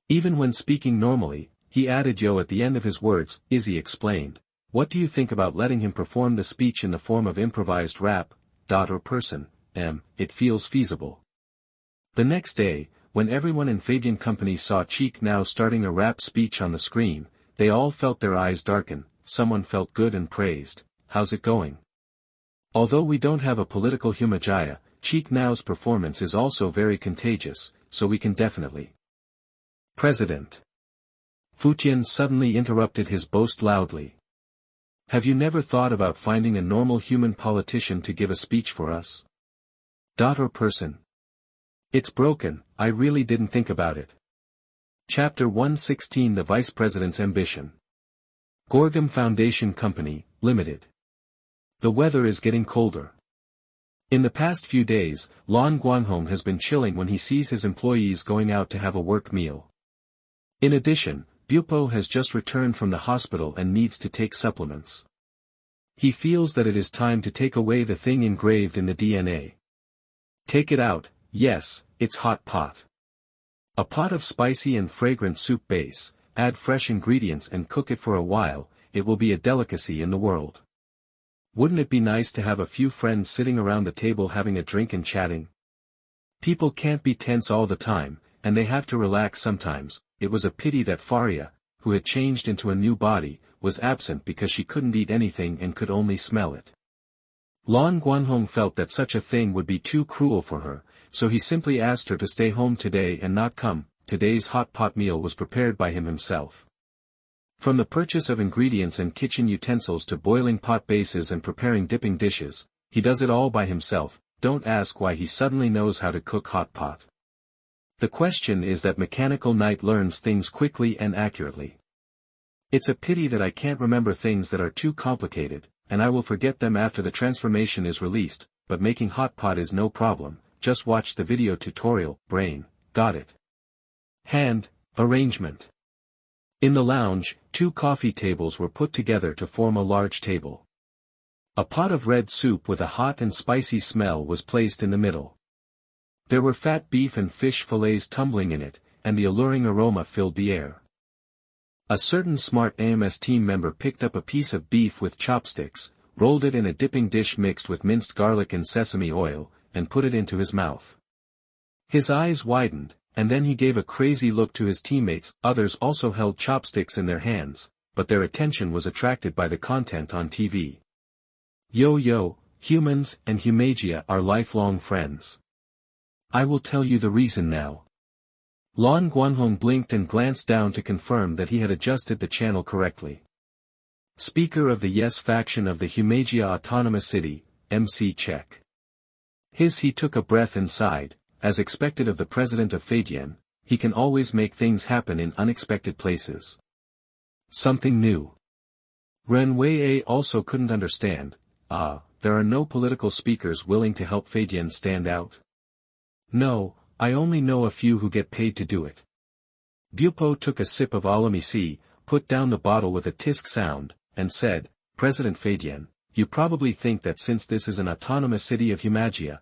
Even when speaking normally, he added yo at the end of his words. Izzy explained. What do you think about letting him perform the speech in the form of improvised rap, or person? It feels feasible. The next day, when everyone in Feidian Company saw Cheek now starting a rap speech on the screen, they all felt their eyes darken. Someone felt good and praised. How's it going? Although we don't have a political Humagia, Cheek now's performance is also very contagious, so we can definitely. President. Futian suddenly interrupted his boast loudly. Have you never thought about finding a normal human politician to give a speech for us? Or person? It's broken, I really didn't think about it. Chapter 116 The Vice President's Ambition. Gorgam Foundation Company, Limited. The weather is getting colder. In the past few days, Lan Guanghong has been chilling when he sees his employees going out to have a work meal. In addition, Bupo has just returned from the hospital and needs to take supplements. He feels that it is time to take away the thing engraved in the DNA. Take it out, yes, it's hot pot. A pot of spicy and fragrant soup base, add fresh ingredients and cook it for a while, it will be a delicacy in the world. Wouldn't it be nice to have a few friends sitting around the table having a drink and chatting? People can't be tense all the time, and they have to relax sometimes. It was a pity that Faria, who had changed into a new body, was absent because she couldn't eat anything and could only smell it. Lan Guanghong felt that such a thing would be too cruel for her, so he simply asked her to stay home today and not come. Today's hot pot meal was prepared by him himself. From the purchase of ingredients and kitchen utensils to boiling pot bases and preparing dipping dishes, he does it all by himself. Don't ask why he suddenly knows how to cook hot pot. The question is that Mechanical Knight learns things quickly and accurately. It's a pity that I can't remember things that are too complicated, and I will forget them after the transformation is released, but making hot pot is no problem. Just watch the video tutorial. Brain, got it. Hand, arrangement. In the lounge, 2 coffee tables were put together to form a large table. A pot of red soup with a hot and spicy smell was placed in the middle. There were fat beef and fish fillets tumbling in it, and the alluring aroma filled the air. A certain smart AMS team member picked up a piece of beef with chopsticks, rolled it in a dipping dish mixed with minced garlic and sesame oil, and put it into his mouth. His eyes widened, and then he gave a crazy look to his teammates. Others also held chopsticks in their hands, but their attention was attracted by the content on TV. Yo, humans and Humagia are lifelong friends. I will tell you the reason now. Lan Guanghong blinked and glanced down to confirm that he had adjusted the channel correctly. Speaker of the Yes faction of the Humagia Autonomous City, MC check. He took a breath and sighed. As expected of the president of Feidian, he can always make things happen in unexpected places. Something new. Ren Wei also couldn't understand. There are no political speakers willing to help Feidian stand out? No, I only know a few who get paid to do it. Bupo took a sip of Alamisi, put down the bottle with a tisk sound, and said, President Feidian, you probably think that since this is an autonomous city of Humagia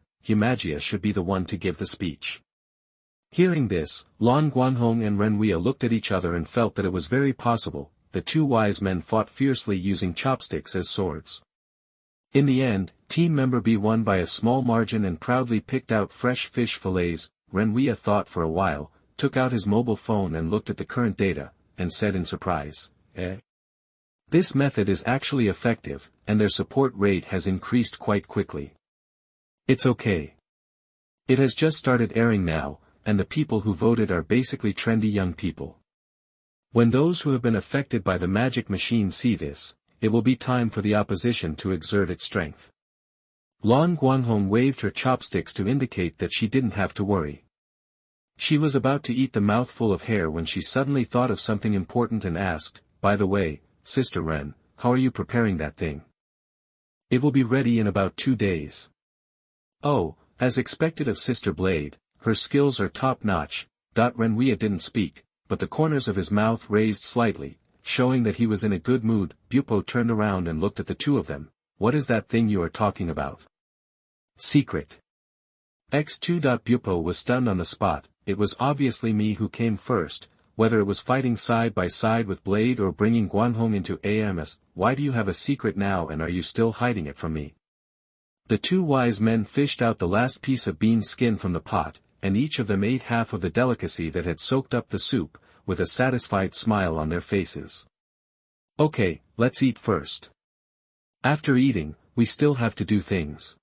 should be the one to give the speech. Hearing this, Lan Guanghong and Renwei looked at each other and felt that it was very possible. The 2 wise men fought fiercely using chopsticks as swords. In the end, team member B won by a small margin and proudly picked out fresh fish fillets. Renwei thought for a while, took out his mobile phone and looked at the current data, and said in surprise, This method is actually effective, and their support rate has increased quite quickly. It's okay. It has just started airing now, and the people who voted are basically trendy young people. When those who have been affected by the magic machine see this, it will be time for the opposition to exert its strength. Lan Guanghong waved her chopsticks to indicate that she didn't have to worry. She was about to eat the mouthful of hair when she suddenly thought of something important and asked, By the way, Sister Ren, how are you preparing that thing? It will be ready in about 2 days. Oh, as expected of Sister Blade, her skills are top-notch. Renwei didn't speak, but the corners of his mouth raised slightly, showing that he was in a good mood. Bupo turned around and looked at the 2 of them. What is that thing you are talking about? Secret. X2. Bupo was stunned on the spot. It was obviously me who came first, whether it was fighting side by side with Blade or bringing Guanghong into AMS. Why do you have a secret now and are you still hiding it from me? The 2 wise men fished out the last piece of bean skin from the pot, and each of them ate half of the delicacy that had soaked up the soup, with a satisfied smile on their faces. Okay, let's eat first. After eating, we still have to do things.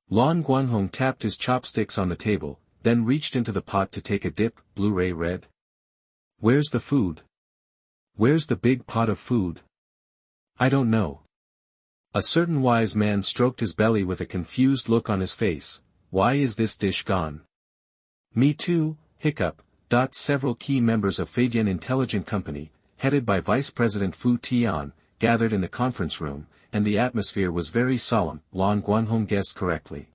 Lan Guanghong tapped his chopsticks on the table, then reached into the pot to take a dip. Blu-ray red. Where's the food? Where's the big pot of food? I don't know. A certain wise man stroked his belly with a confused look on his face. Why is this dish gone? Me too, hiccup. Several key members of Feidian Intelligent Company, headed by Vice President Fu Tian, gathered in the conference room, and the atmosphere was very solemn. Lan Guanghong guessed correctly.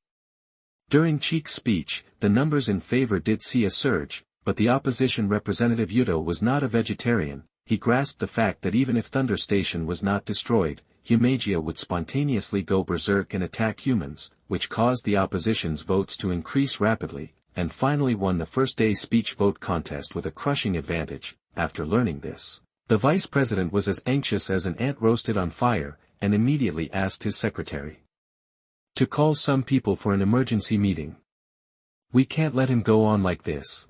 During Cheek's speech, the numbers in favor did see a surge, but the opposition representative Yudo was not a vegetarian. He grasped the fact that even if Thunder Station was not destroyed, Humagia would spontaneously go berserk and attack humans, which caused the opposition's votes to increase rapidly, and finally won the first-day speech vote contest with a crushing advantage. After learning this, the vice president was as anxious as an ant roasted on fire, and immediately asked his secretary to call some people for an emergency meeting. We can't let him go on like this.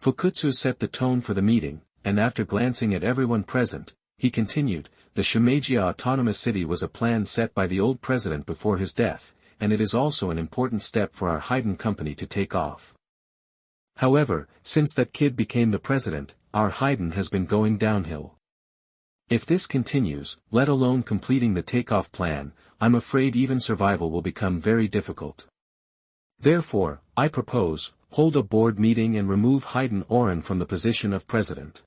Fukutsu set the tone for the meeting, and after glancing at everyone present, he continued, the Shimagia Autonomous City was a plan set by the old president before his death, and it is also an important step for our Haiden company to take off. However, since that kid became the president, our Haiden has been going downhill. If this continues, let alone completing the takeoff plan, I'm afraid even survival will become very difficult. Therefore, I propose, hold a board meeting and remove Haiden Oren from the position of president.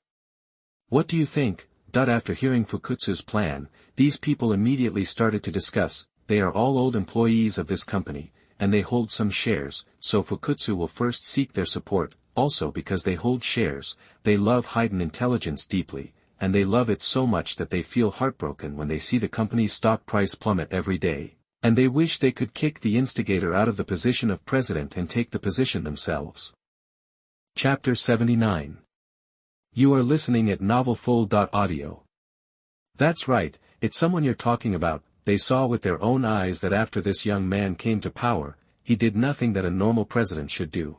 What do you think? After hearing Fukutsu's plan, these people immediately started to discuss. They are all old employees of this company, and they hold some shares, so Fukutsu will first seek their support. Also because they hold shares, they love Haiden intelligence deeply, and they love it so much that they feel heartbroken when they see the company's stock price plummet every day, and they wish they could kick the instigator out of the position of president and take the position themselves. Chapter 79. You are listening at novelfull.audio. That's right, it's someone you're talking about. They saw with their own eyes that after this young man came to power, he did nothing that a normal president should do.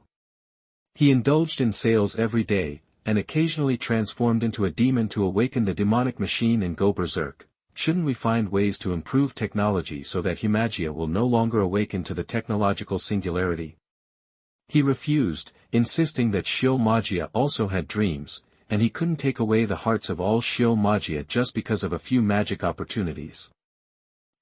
He indulged in sales every day, and occasionally transformed into a demon to awaken the demonic machine and go berserk. Shouldn't we find ways to improve technology so that Humagia will no longer awaken to the technological singularity? He refused, insisting that Shio Magia also had dreams, and he couldn't take away the hearts of all Shio Magia just because of a few magic opportunities.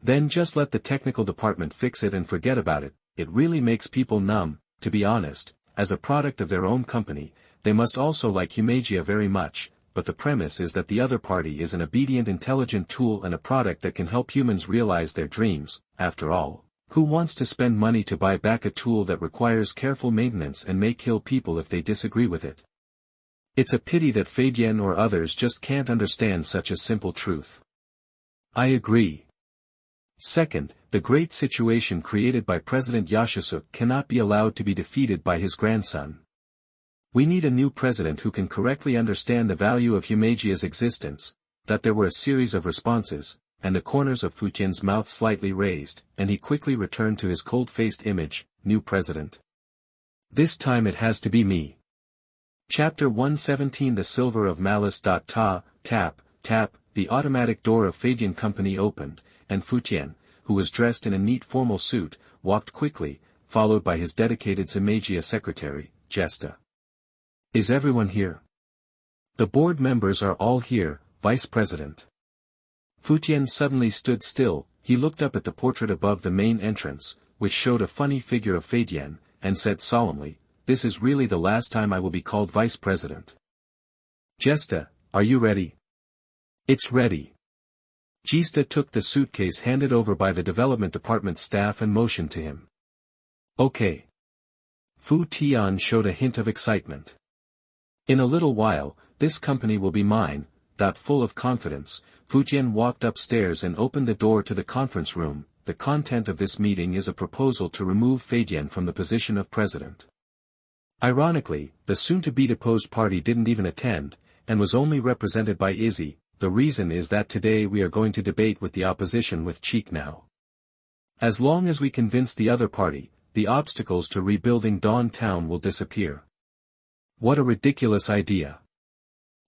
Then just let the technical department fix it and forget about it. It really makes people numb. To be honest, as a product of their own company, they must also like Humagia very much, but the premise is that the other party is an obedient intelligent tool and a product that can help humans realize their dreams. After all, who wants to spend money to buy back a tool that requires careful maintenance and may kill people if they disagree with it? It's a pity that Feidian or others just can't understand such a simple truth. I agree. Second, the great situation created by President Yashisuke cannot be allowed to be defeated by his grandson. We need a new president who can correctly understand the value of Humagia's existence. That there were a series of responses, and the corners of Futian's mouth slightly raised, and he quickly returned to his cold-faced image, new president. This time it has to be me. Chapter 117 The Silver of Malice. Tap, tap, the automatic door of Feidian Company opened, and Futian, who was dressed in a neat formal suit, walked quickly, followed by his dedicated Zimagia secretary, Jesta. Is everyone here? The board members are all here, Vice President. Futian suddenly stood still. He looked up at the portrait above the main entrance, which showed a funny figure of Feidian, and said solemnly, "This is really the last time I will be called Vice President." Jesta, are you ready? It's ready. Jesta took the suitcase handed over by the development department staff and motioned to him. Okay. Fu Tian showed a hint of excitement. In a little while, this company will be mine. Full of confidence, Futian walked upstairs and opened the door to the conference room. The content of this meeting is a proposal to remove Feidian from the position of president. Ironically, the soon-to-be deposed party didn't even attend, and was only represented by Izzy. The reason is that today we are going to debate with the opposition with Cheek now. As long as we convince the other party, the obstacles to rebuilding Dawn Town will disappear. What a ridiculous idea.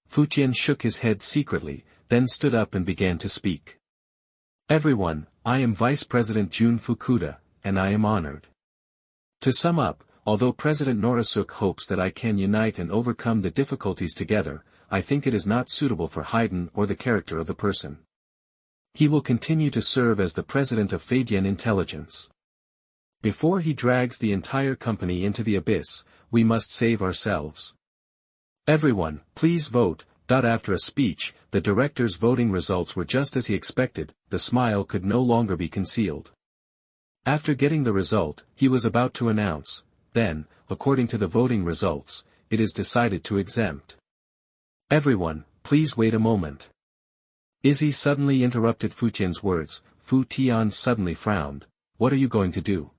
Futian shook his head secretly, then stood up and began to speak. Everyone, I am Vice President Jun Fukuda, and I am honored. To sum up, although President Norisuke hopes that I can unite and overcome the difficulties together, I think it is not suitable for Haydn or the character of the person. He will continue to serve as the president of Feidian Intelligence. Before he drags the entire company into the abyss, we must save ourselves. Everyone, please vote. After a speech, the director's voting results were just as he expected, the smile could no longer be concealed. After getting the result, he was about to announce, then, according to the voting results, it is decided to exempt. Everyone, please wait a moment. Izzy suddenly interrupted Fu Tian's words. Fu Tian suddenly frowned. What are you going to do?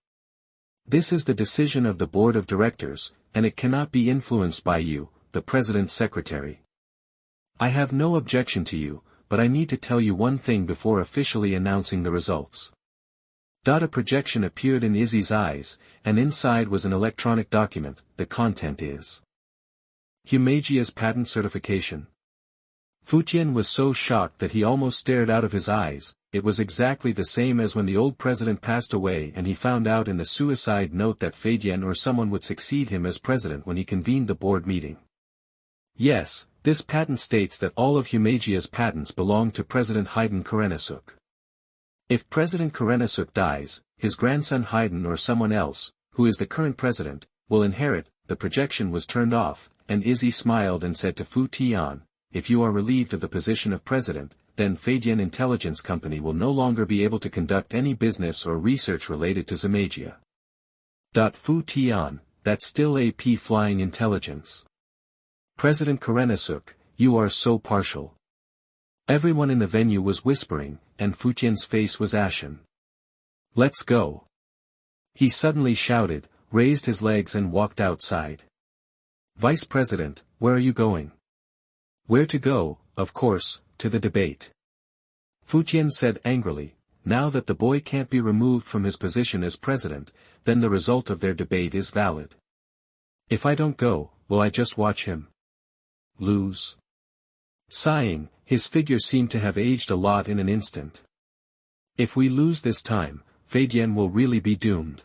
This is the decision of the board of directors, and it cannot be influenced by you, the president's secretary. I have no objection to you, but I need to tell you one thing before officially announcing the results. A projection appeared in Izzy's eyes, and inside was an electronic document. The content is Humagia's patent certification. Fu Tian was so shocked that he almost stared out of his eyes. It was exactly the same as when the old president passed away and he found out in the suicide note that Feidian or someone would succeed him as president when he convened the board meeting. Yes, this patent states that all of Humagia's patents belong to President Haydn Karenasuk. If President Karenasuk dies, his grandson Haydn or someone else, who is the current president, will inherit. The projection was turned off, and Izzy smiled and said to Fu Tian, if you are relieved of the position of president, then Feidian Intelligence Company will no longer be able to conduct any business or research related to Zymagia. Fu Tian, that's still AP flying intelligence. President Karenasuk, you are so partial. Everyone in the venue was whispering, and Fu Tian's face was ashen. Let's go. He suddenly shouted, raised his legs and walked outside. Vice President, where are you going? Where to go, of course, to the debate. Fu Tian said angrily, now that the boy can't be removed from his position as president, then the result of their debate is valid. If I don't go, will I just watch him lose? Sighing, his figure seemed to have aged a lot in an instant. If we lose this time, Feidian will really be doomed.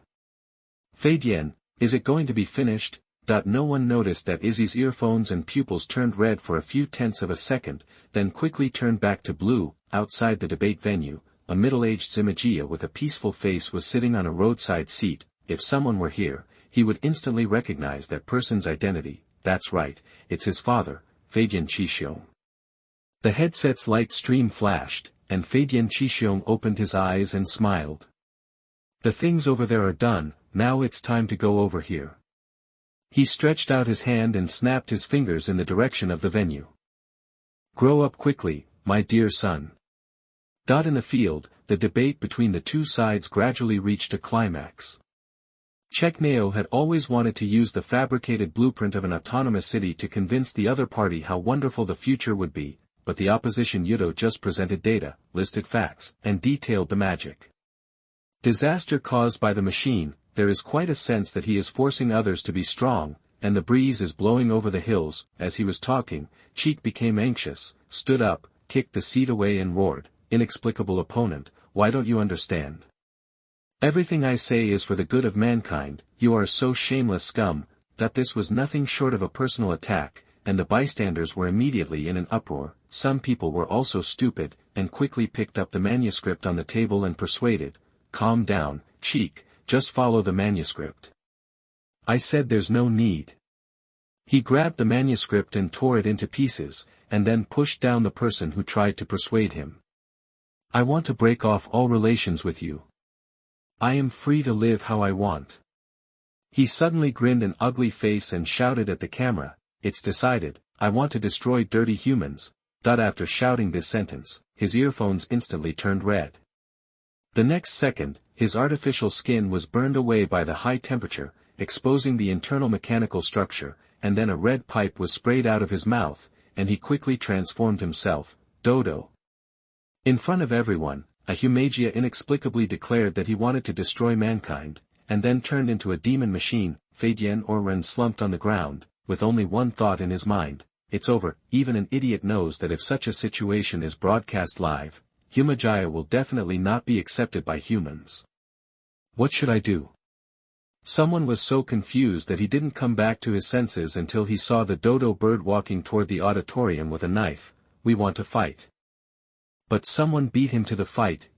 Feidian, is it going to be finished? No one noticed that Izzy's earphones and pupils turned red for a few tenths of a second, then quickly turned back to blue. Outside the debate venue, a middle-aged Zymagia with a peaceful face was sitting on a roadside seat. If someone were here, he would instantly recognize that person's identity. That's right, it's his father, Feidian Qixiong. The headset's light stream flashed, and Feidian Qixiong opened his eyes and smiled. The things over there are done, now it's time to go over here. He stretched out his hand and snapped his fingers in the direction of the venue. Grow up quickly, my dear son. In the field, the debate between the two sides gradually reached a climax. Checkneo had always wanted to use the fabricated blueprint of an autonomous city to convince the other party how wonderful the future would be, but the opposition Yudo just presented data, listed facts, and detailed the magic. Disaster caused by the machine. There is quite a sense that he is forcing others to be strong, and the breeze is blowing over the hills. As he was talking, Cheek became anxious, stood up, kicked the seat away and roared, inexplicable opponent, why don't you understand? Everything I say is for the good of mankind. You are so shameless scum. This was nothing short of a personal attack, and the bystanders were immediately in an uproar. Some people were also stupid, and quickly picked up the manuscript on the table and persuaded, calm down, Cheek. Just follow the manuscript. I said there's no need. He grabbed the manuscript and tore it into pieces, and then pushed down the person who tried to persuade him. I want to break off all relations with you. I am free to live how I want. He suddenly grinned an ugly face and shouted at the camera, it's decided, I want to destroy dirty humans. After shouting this sentence, his earphones instantly turned red. The next second, his artificial skin was burned away by the high temperature, exposing the internal mechanical structure, and then a red pipe was sprayed out of his mouth, and he quickly transformed himself, Dodo. In front of everyone, a Humagia inexplicably declared that he wanted to destroy mankind, and then turned into a demon machine. Feidian Ren slumped on the ground, with only one thought in his mind, it's over. Even an idiot knows that if such a situation is broadcast live, Humagia will definitely not be accepted by humans. What should I do? Someone was so confused that he didn't come back to his senses until he saw the dodo bird walking toward the auditorium with a knife. "We want to fight." But someone beat him to the fight,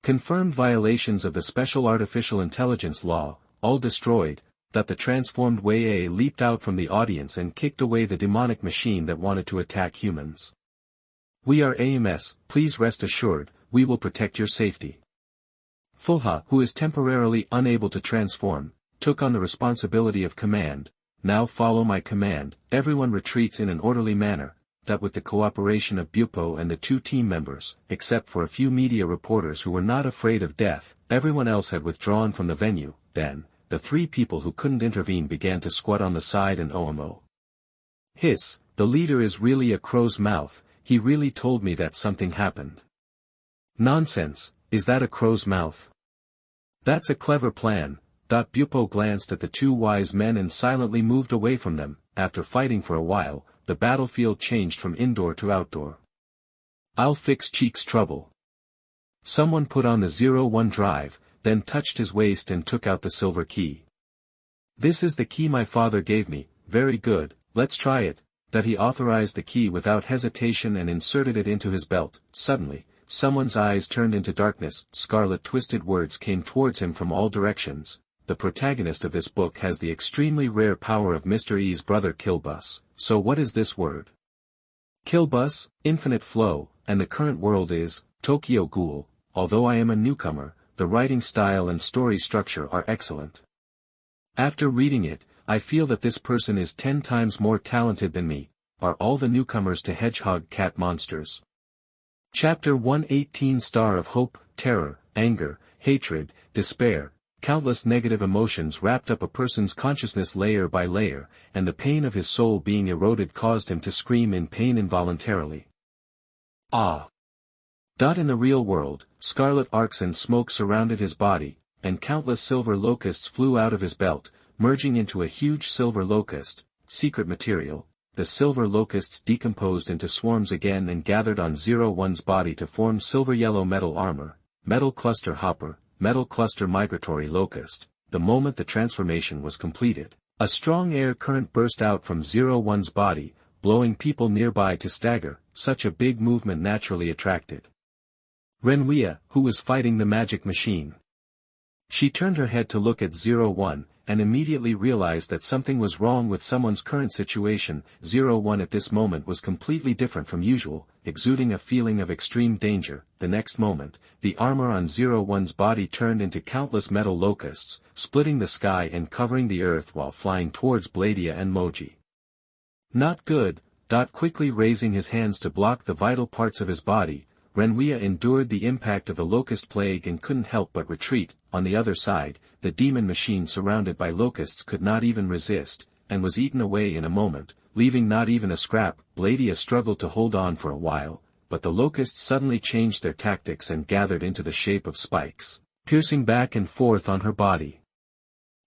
Confirmed violations of the Special Artificial Intelligence Law, all destroyed, that the transformed Wei A leaped out from the audience and kicked away the demonic machine that wanted to attack humans. "We are AMS, please rest assured, we will protect your safety." Fuha, who is temporarily unable to transform, took on the responsibility of command. "Now follow my command." Everyone retreats in an orderly manner, that with the cooperation of Bupo and the 2 team members, except for a few media reporters who were not afraid of death, everyone else had withdrawn from the venue. Then, the 3 people who couldn't intervene began to squat on the side and OMO. "Hiss, the leader is really a crow's mouth, he really told me that something happened." "Nonsense, is that a crow's mouth?" "That's a clever plan." Bupo glanced at the 2 wise men and silently moved away from them. After fighting for a while, the battlefield changed from indoor to outdoor. "I'll fix Cheek's trouble." Someone put on the 01 drive, then touched his waist and took out the silver key. "This is the key my father gave me, very good, let's try it." He authorized the key without hesitation and inserted it into his belt. Suddenly, someone's eyes turned into darkness. Scarlet twisted words came towards him from all directions. The protagonist of this book has the extremely rare power of Mr. E's brother Killbus. So what is this word? Killbus, Infinite Flow, and the current world is Tokyo Ghoul. Although I am a newcomer, the writing style and story structure are excellent. After reading it, I feel that this person is 10 times more talented than me. Are all the newcomers to Hedgehog Cat monsters? Chapter 118. Star of Hope, Terror, Anger, Hatred, Despair. Countless negative emotions wrapped up a person's consciousness layer by layer, and the pain of his soul being eroded caused him to scream in pain involuntarily. Ah! In the real world, scarlet arcs and smoke surrounded his body, and countless silver locusts flew out of his belt, merging into a huge silver locust, secret material. The silver locusts decomposed into swarms again and gathered on 01's body to form silver-yellow metal armor, metal cluster hopper, metal cluster migratory locust. The moment the transformation was completed, a strong air current burst out from 01's body, blowing people nearby to stagger. Such a big movement naturally attracted Renwia, who was fighting the magic machine. She turned her head to look at 01, and immediately realized that something was wrong with someone's current situation. 01 at this moment was completely different from usual, exuding a feeling of extreme danger. The next moment, the armor on 01's body turned into countless metal locusts, splitting the sky and covering the earth while flying towards Bladia and Moji. Not good. Quickly raising his hands to block the vital parts of his body, Renwia endured the impact of the locust plague and couldn't help but retreat. On the other side, the demon machine surrounded by locusts could not even resist, and was eaten away in a moment, leaving not even a scrap. Bladia struggled to hold on for a while, but the locusts suddenly changed their tactics and gathered into the shape of spikes, piercing back and forth on her body.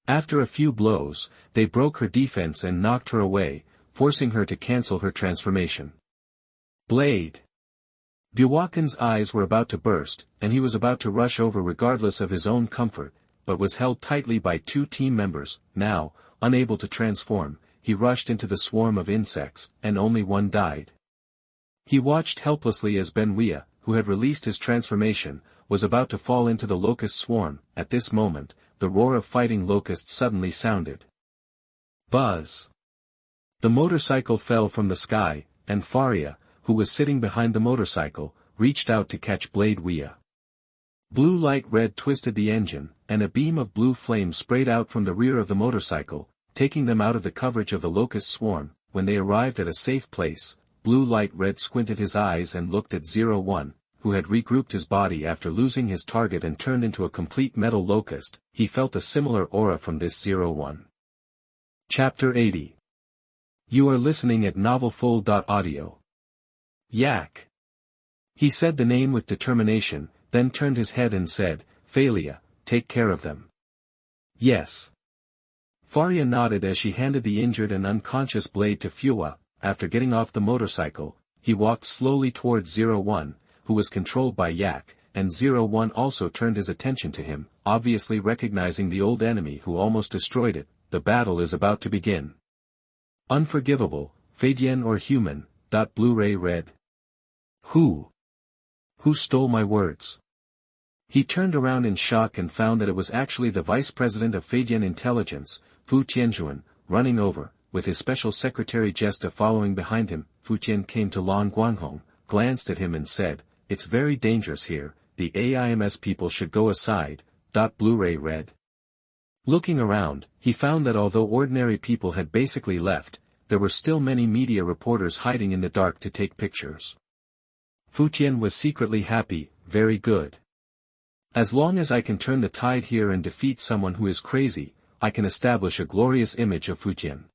After a few blows, they broke her defense and knocked her away, forcing her to cancel her transformation. Blade! Buwakin's eyes were about to burst, and he was about to rush over regardless of his own comfort, but was held tightly by 2 team members. Now, unable to transform, he rushed into the swarm of insects, and only one died. He watched helplessly as Benwia, who had released his transformation, was about to fall into the locust swarm. At this moment, the roar of fighting locusts suddenly sounded. Buzz! The motorcycle fell from the sky, and Faria, who was sitting behind the motorcycle, reached out to catch Blade Wea. Blue light red twisted the engine, and a beam of blue flame sprayed out from the rear of the motorcycle, taking them out of the coverage of the locust swarm. When they arrived at a safe place, Blue light red squinted his eyes and looked at 01, who had regrouped his body after losing his target and turned into a complete metal locust. He felt a similar aura from this 01. Chapter 80. You are listening at NovelFull.audio. Yak. He said the name with determination, then turned his head and said, Phalia, take care of them. Yes. Faria nodded as she handed the injured and unconscious Blade to Fua. After getting off the motorcycle, he walked slowly towards 01, who was controlled by Yak, and 01 also turned his attention to him, obviously recognizing the old enemy who almost destroyed it. The battle is about to begin. Unforgivable, Feidian or human, Blu-ray Red. Who stole my words? He turned around in shock and found that it was actually the vice president of Feidian Intelligence, Fu Tianjuan, running over, with his special secretary Gesta following behind him. Fu Tian came to Lan Guanghong, glanced at him and said, "It's very dangerous here, the AIMS people should go aside." Blu-ray Red. Looking around, he found that although ordinary people had basically left, there were still many media reporters hiding in the dark to take pictures. Fu Tian was secretly happy. Very good. As long as I can turn the tide here and defeat someone who is crazy, I can establish a glorious image of Fu Tian.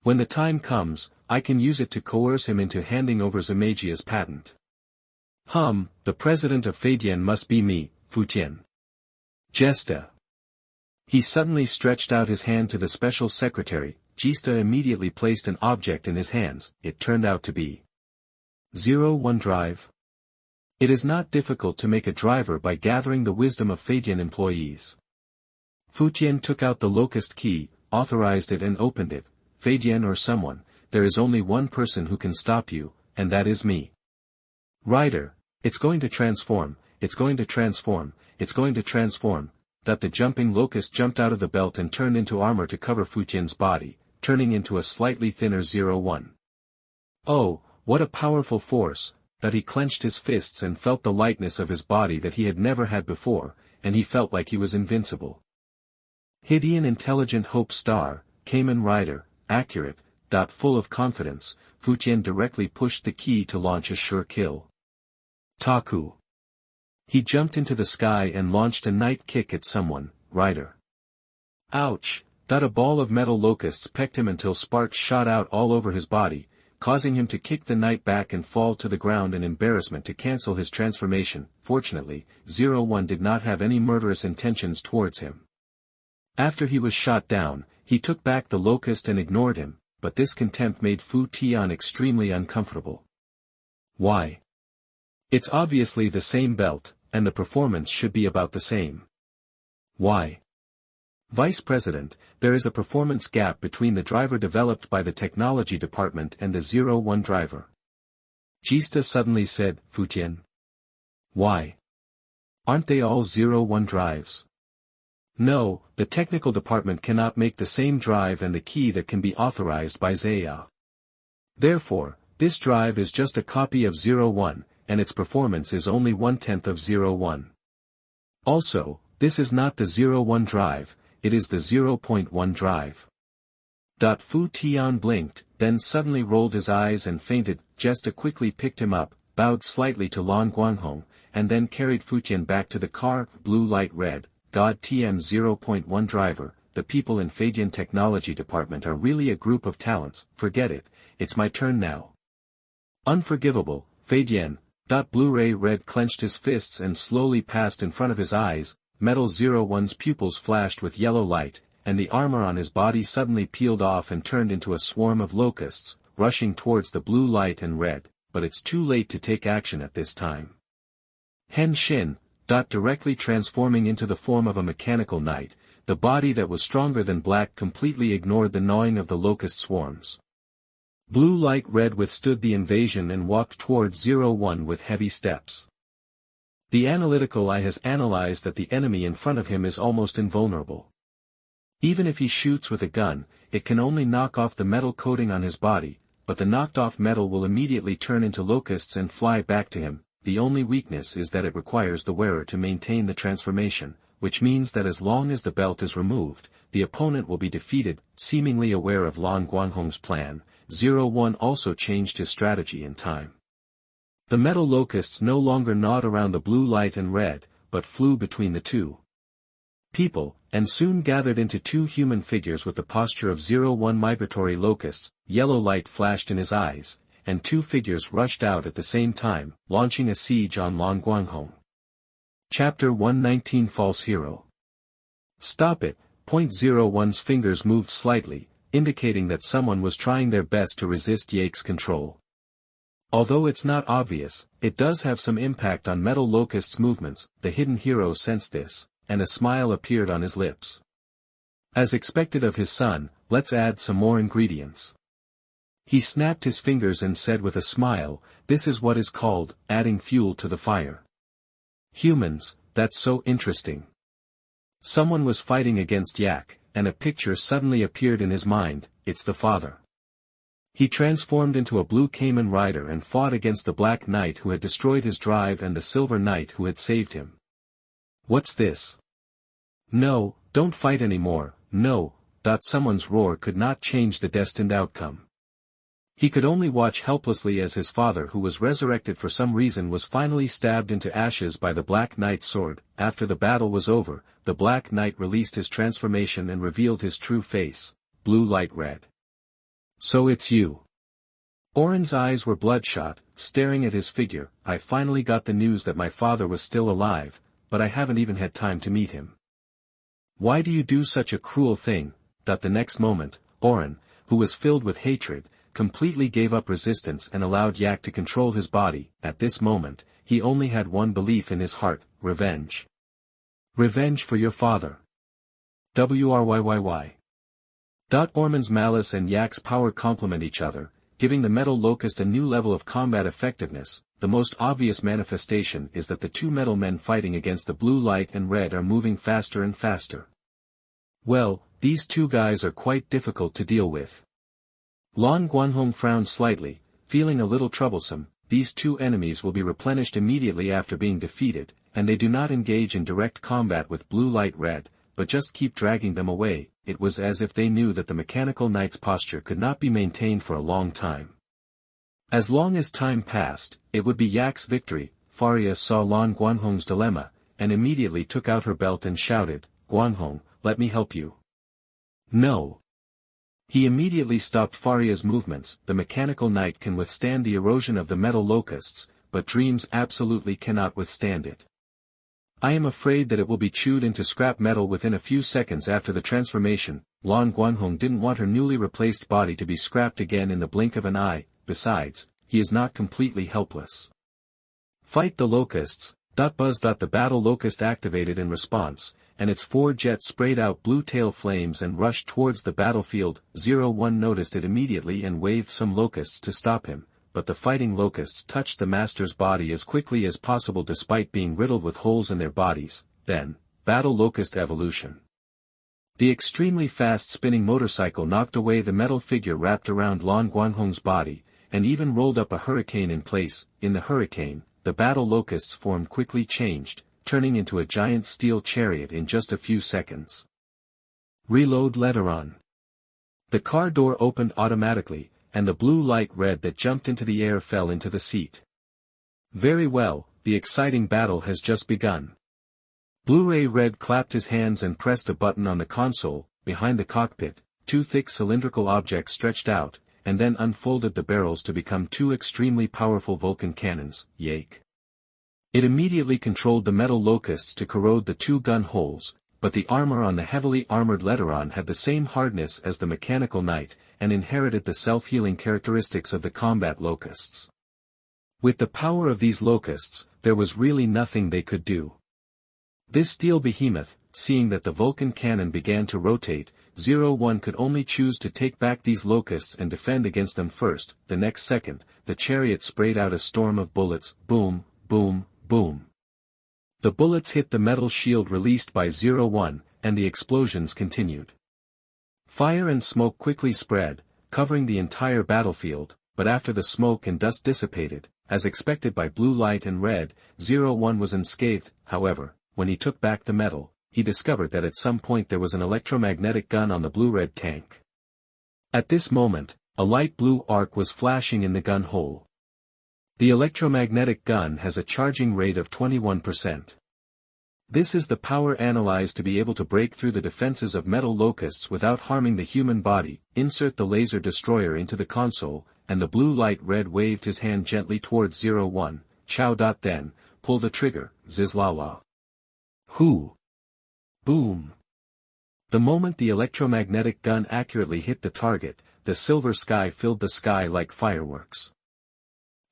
When the time comes, I can use it to coerce him into handing over Zamagia's patent. The president of Feidian must be me, Fu Tian. Gesta. He suddenly stretched out his hand to the special secretary. Gesta immediately placed an object in his hands. It turned out to be 01 drive. It is not difficult to make a driver by gathering the wisdom of Feidian employees. Fu Tian took out the locust key, authorized it and opened it. Feidian or someone, there is only one person who can stop you, and that is me. Rider, it's going to transform, it's going to transform, it's going to transform. The jumping locust jumped out of the belt and turned into armor to cover Fu Tian's body, turning into a slightly thinner 01. Oh, what a powerful force! That he clenched his fists and felt the lightness of his body that he had never had before, and he felt like he was invincible. Feidian Intelligent Hope Star, Kamen Rider, accurate, full of confidence, Fu Tian directly pushed the key to launch a sure kill. Taku. He jumped into the sky and launched a night kick at someone. Rider. Ouch! A ball of metal locusts pecked him until sparks shot out all over his body, causing him to kick the knight back and fall to the ground in embarrassment to cancel his transformation. Fortunately, 01 did not have any murderous intentions towards him. After he was shot down, he took back the locust and ignored him, but this contempt made Fu Tian extremely uncomfortable. Why? It's obviously the same belt, and the performance should be about the same. Why? Vice President, there is a performance gap between the driver developed by the technology department and the 01 driver. Gesta suddenly said, Fu Tian. Why? Aren't they all 01 drives? No, the technical department cannot make the same drive and the key that can be authorized by Zaya. Therefore, this drive is just a copy of 01, and its performance is only 1/10 of 01. Also, this is not the 01 drive, it is the 0.1 drive. Fu Tian blinked, then suddenly rolled his eyes and fainted. Gesta quickly picked him up, bowed slightly to Lan Guanghong, and then carried Fu Tian back to the car. Blue light red. God TM 0.1 driver, the people in Feidian Technology Department are really a group of talents. Forget it, it's my turn now. Unforgivable, Feidian. Blu-ray Red clenched his fists and slowly passed in front of his eyes. Metal 01's pupils flashed with yellow light, and the armor on his body suddenly peeled off and turned into a swarm of locusts, rushing towards the blue light and red, but it's too late to take action at this time. Hen Shin. Directly transforming into the form of a mechanical knight, the body that was stronger than black completely ignored the gnawing of the locust swarms. Blue light red withstood the invasion and walked towards 01 with heavy steps. The analytical eye has analyzed that the enemy in front of him is almost invulnerable. Even if he shoots with a gun, it can only knock off the metal coating on his body, but the knocked off metal will immediately turn into locusts and fly back to him. The only weakness is that it requires the wearer to maintain the transformation, which means that as long as the belt is removed, the opponent will be defeated. Seemingly aware of Lan Guanghong's plan, 01 also changed his strategy in time. The metal locusts no longer gnawed around the blue light and red, but flew between the two people, and soon gathered into two human figures with the posture of 01 migratory locusts. Yellow light flashed in his eyes, and two figures rushed out at the same time, launching a siege on Lan Guanghong. Chapter 119 False Hero. Stop it. 01's fingers moved slightly, indicating that someone was trying their best to resist Yake's control. Although it's not obvious, it does have some impact on Metal Locust's movements. The hidden hero sensed this, and a smile appeared on his lips. As expected of his son, let's add some more ingredients. He snapped his fingers and said with a smile, this is what is called, adding fuel to the fire. Humans, that's so interesting. Someone was fighting against Yak, and a picture suddenly appeared in his mind, it's the father. He transformed into a blue Kamen Rider and fought against the Black Knight who had destroyed his drive and the Silver Knight who had saved him. What's this? No, don't fight anymore, no. Someone's roar could not change the destined outcome. He could only watch helplessly as his father who was resurrected for some reason was finally stabbed into ashes by the Black Knight's sword. After the battle was over, the Black Knight released his transformation and revealed his true face, blue light red. So it's you. Oren's eyes were bloodshot, staring at his figure. I finally got the news that my father was still alive, but I haven't even had time to meet him. Why do you do such a cruel thing? The next moment, Oren, who was filled with hatred, completely gave up resistance and allowed Yak to control his body. At this moment, he only had one belief in his heart, revenge. Revenge for your father. Wryyyy. Orman's malice and Yak's power complement each other, giving the Metal Locust a new level of combat effectiveness. The most obvious manifestation is that the two metal men fighting against the blue light and red are moving faster and faster. Well, these two guys are quite difficult to deal with. Lan Guanghong frowned slightly, feeling a little troublesome. These two enemies will be replenished immediately after being defeated, and they do not engage in direct combat with blue light red, but just keep dragging them away. It was as if they knew that the mechanical knight's posture could not be maintained for a long time. As long as time passed, it would be Yak's victory. Faria saw Lan Guanghong's dilemma, and immediately took out her belt and shouted, Guanghong, let me help you. No. He immediately stopped Faria's movements. The mechanical knight can withstand the erosion of the Metal Locusts, but dreams absolutely cannot withstand it. I am afraid that it will be chewed into scrap metal within a few seconds after the transformation. Lan Guanghong didn't want her newly replaced body to be scrapped again in the blink of an eye. Besides, he is not completely helpless. Fight the locusts. Buzz. The battle locust activated in response, and its four jets sprayed out blue tail flames and rushed towards the battlefield. 01 noticed it immediately and waved some locusts to stop him, but the fighting locusts touched the master's body as quickly as possible despite being riddled with holes in their bodies. Then, battle locust evolution. The extremely fast spinning motorcycle knocked away the metal figure wrapped around Lan Guanghong's body, and even rolled up a hurricane in place. In the hurricane, the battle locust's form quickly changed, turning into a giant steel chariot in just a few seconds. Reload later on. The car door opened automatically, and the blue light red that jumped into the air fell into the seat. Very well, the exciting battle has just begun. Blu-ray Red clapped his hands and pressed a button on the console. Behind the cockpit, two thick cylindrical objects stretched out, and then unfolded the barrels to become two extremely powerful Vulcan cannons. Yake. It immediately controlled the metal locusts to corrode the two gun holes, but the armor on the heavily armored Letteron had the same hardness as the mechanical knight, and inherited the self-healing characteristics of the combat locusts. With the power of these locusts, there was really nothing they could do. This steel behemoth, seeing that the Vulcan cannon began to rotate, 01 could only choose to take back these locusts and defend against them first. The next second, the chariot sprayed out a storm of bullets. Boom, boom, boom. The bullets hit the metal shield released by 01, and the explosions continued. Fire and smoke quickly spread, covering the entire battlefield, but after the smoke and dust dissipated, as expected by blue light and red, 01 was unscathed. However, when he took back the metal, he discovered that at some point there was an electromagnetic gun on the blue-red tank. At this moment, a light blue arc was flashing in the gun hole. The electromagnetic gun has a charging rate of 21%. This is the power analyzed to be able to break through the defenses of metal locusts without harming the human body. Insert the laser destroyer into the console, and the blue light red waved his hand gently towards 01. Chow. Then, pull the trigger. Zizlala. Whoo! Boom! The moment the electromagnetic gun accurately hit the target, the silver sky filled the sky like fireworks.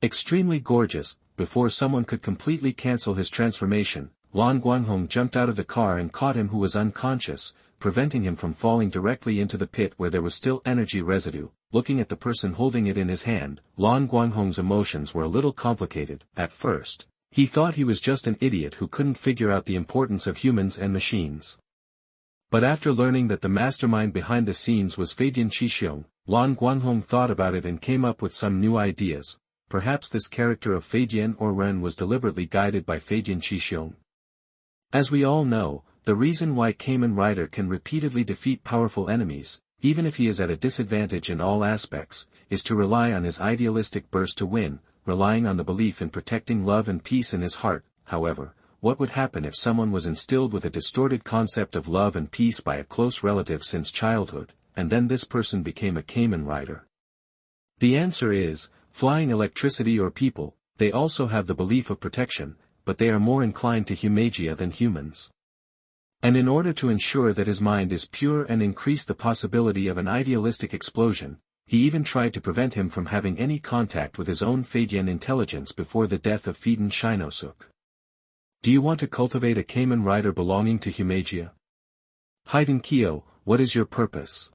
Extremely gorgeous, before someone could completely cancel his transformation, Lan Guanghong jumped out of the car and caught him who was unconscious, preventing him from falling directly into the pit where there was still energy residue. Looking at the person holding it in his hand, Lan Guanghong's emotions were a little complicated. At first, he thought he was just an idiot who couldn't figure out the importance of humans and machines. But after learning that the mastermind behind the scenes was Feidian Qixiong, Lan Guanghong thought about it and came up with some new ideas. Perhaps this character of Feidian or Ren was deliberately guided by Feidian Qixiong. As we all know, the reason why Kamen Rider can repeatedly defeat powerful enemies, even if he is at a disadvantage in all aspects, is to rely on his idealistic burst to win, relying on the belief in protecting love and peace in his heart. However, what would happen if someone was instilled with a distorted concept of love and peace by a close relative since childhood, and then this person became a Kamen Rider? The answer is, flying electricity or people. They also have the belief of protection, but they are more inclined to humagia than humans. And in order to ensure that his mind is pure and increase the possibility of an idealistic explosion, he even tried to prevent him from having any contact with his own Feidian intelligence before the death of Feidian Shinosuk. Do you want to cultivate a Kamen Rider belonging to humagia? Haiden Kyo, what is your purpose?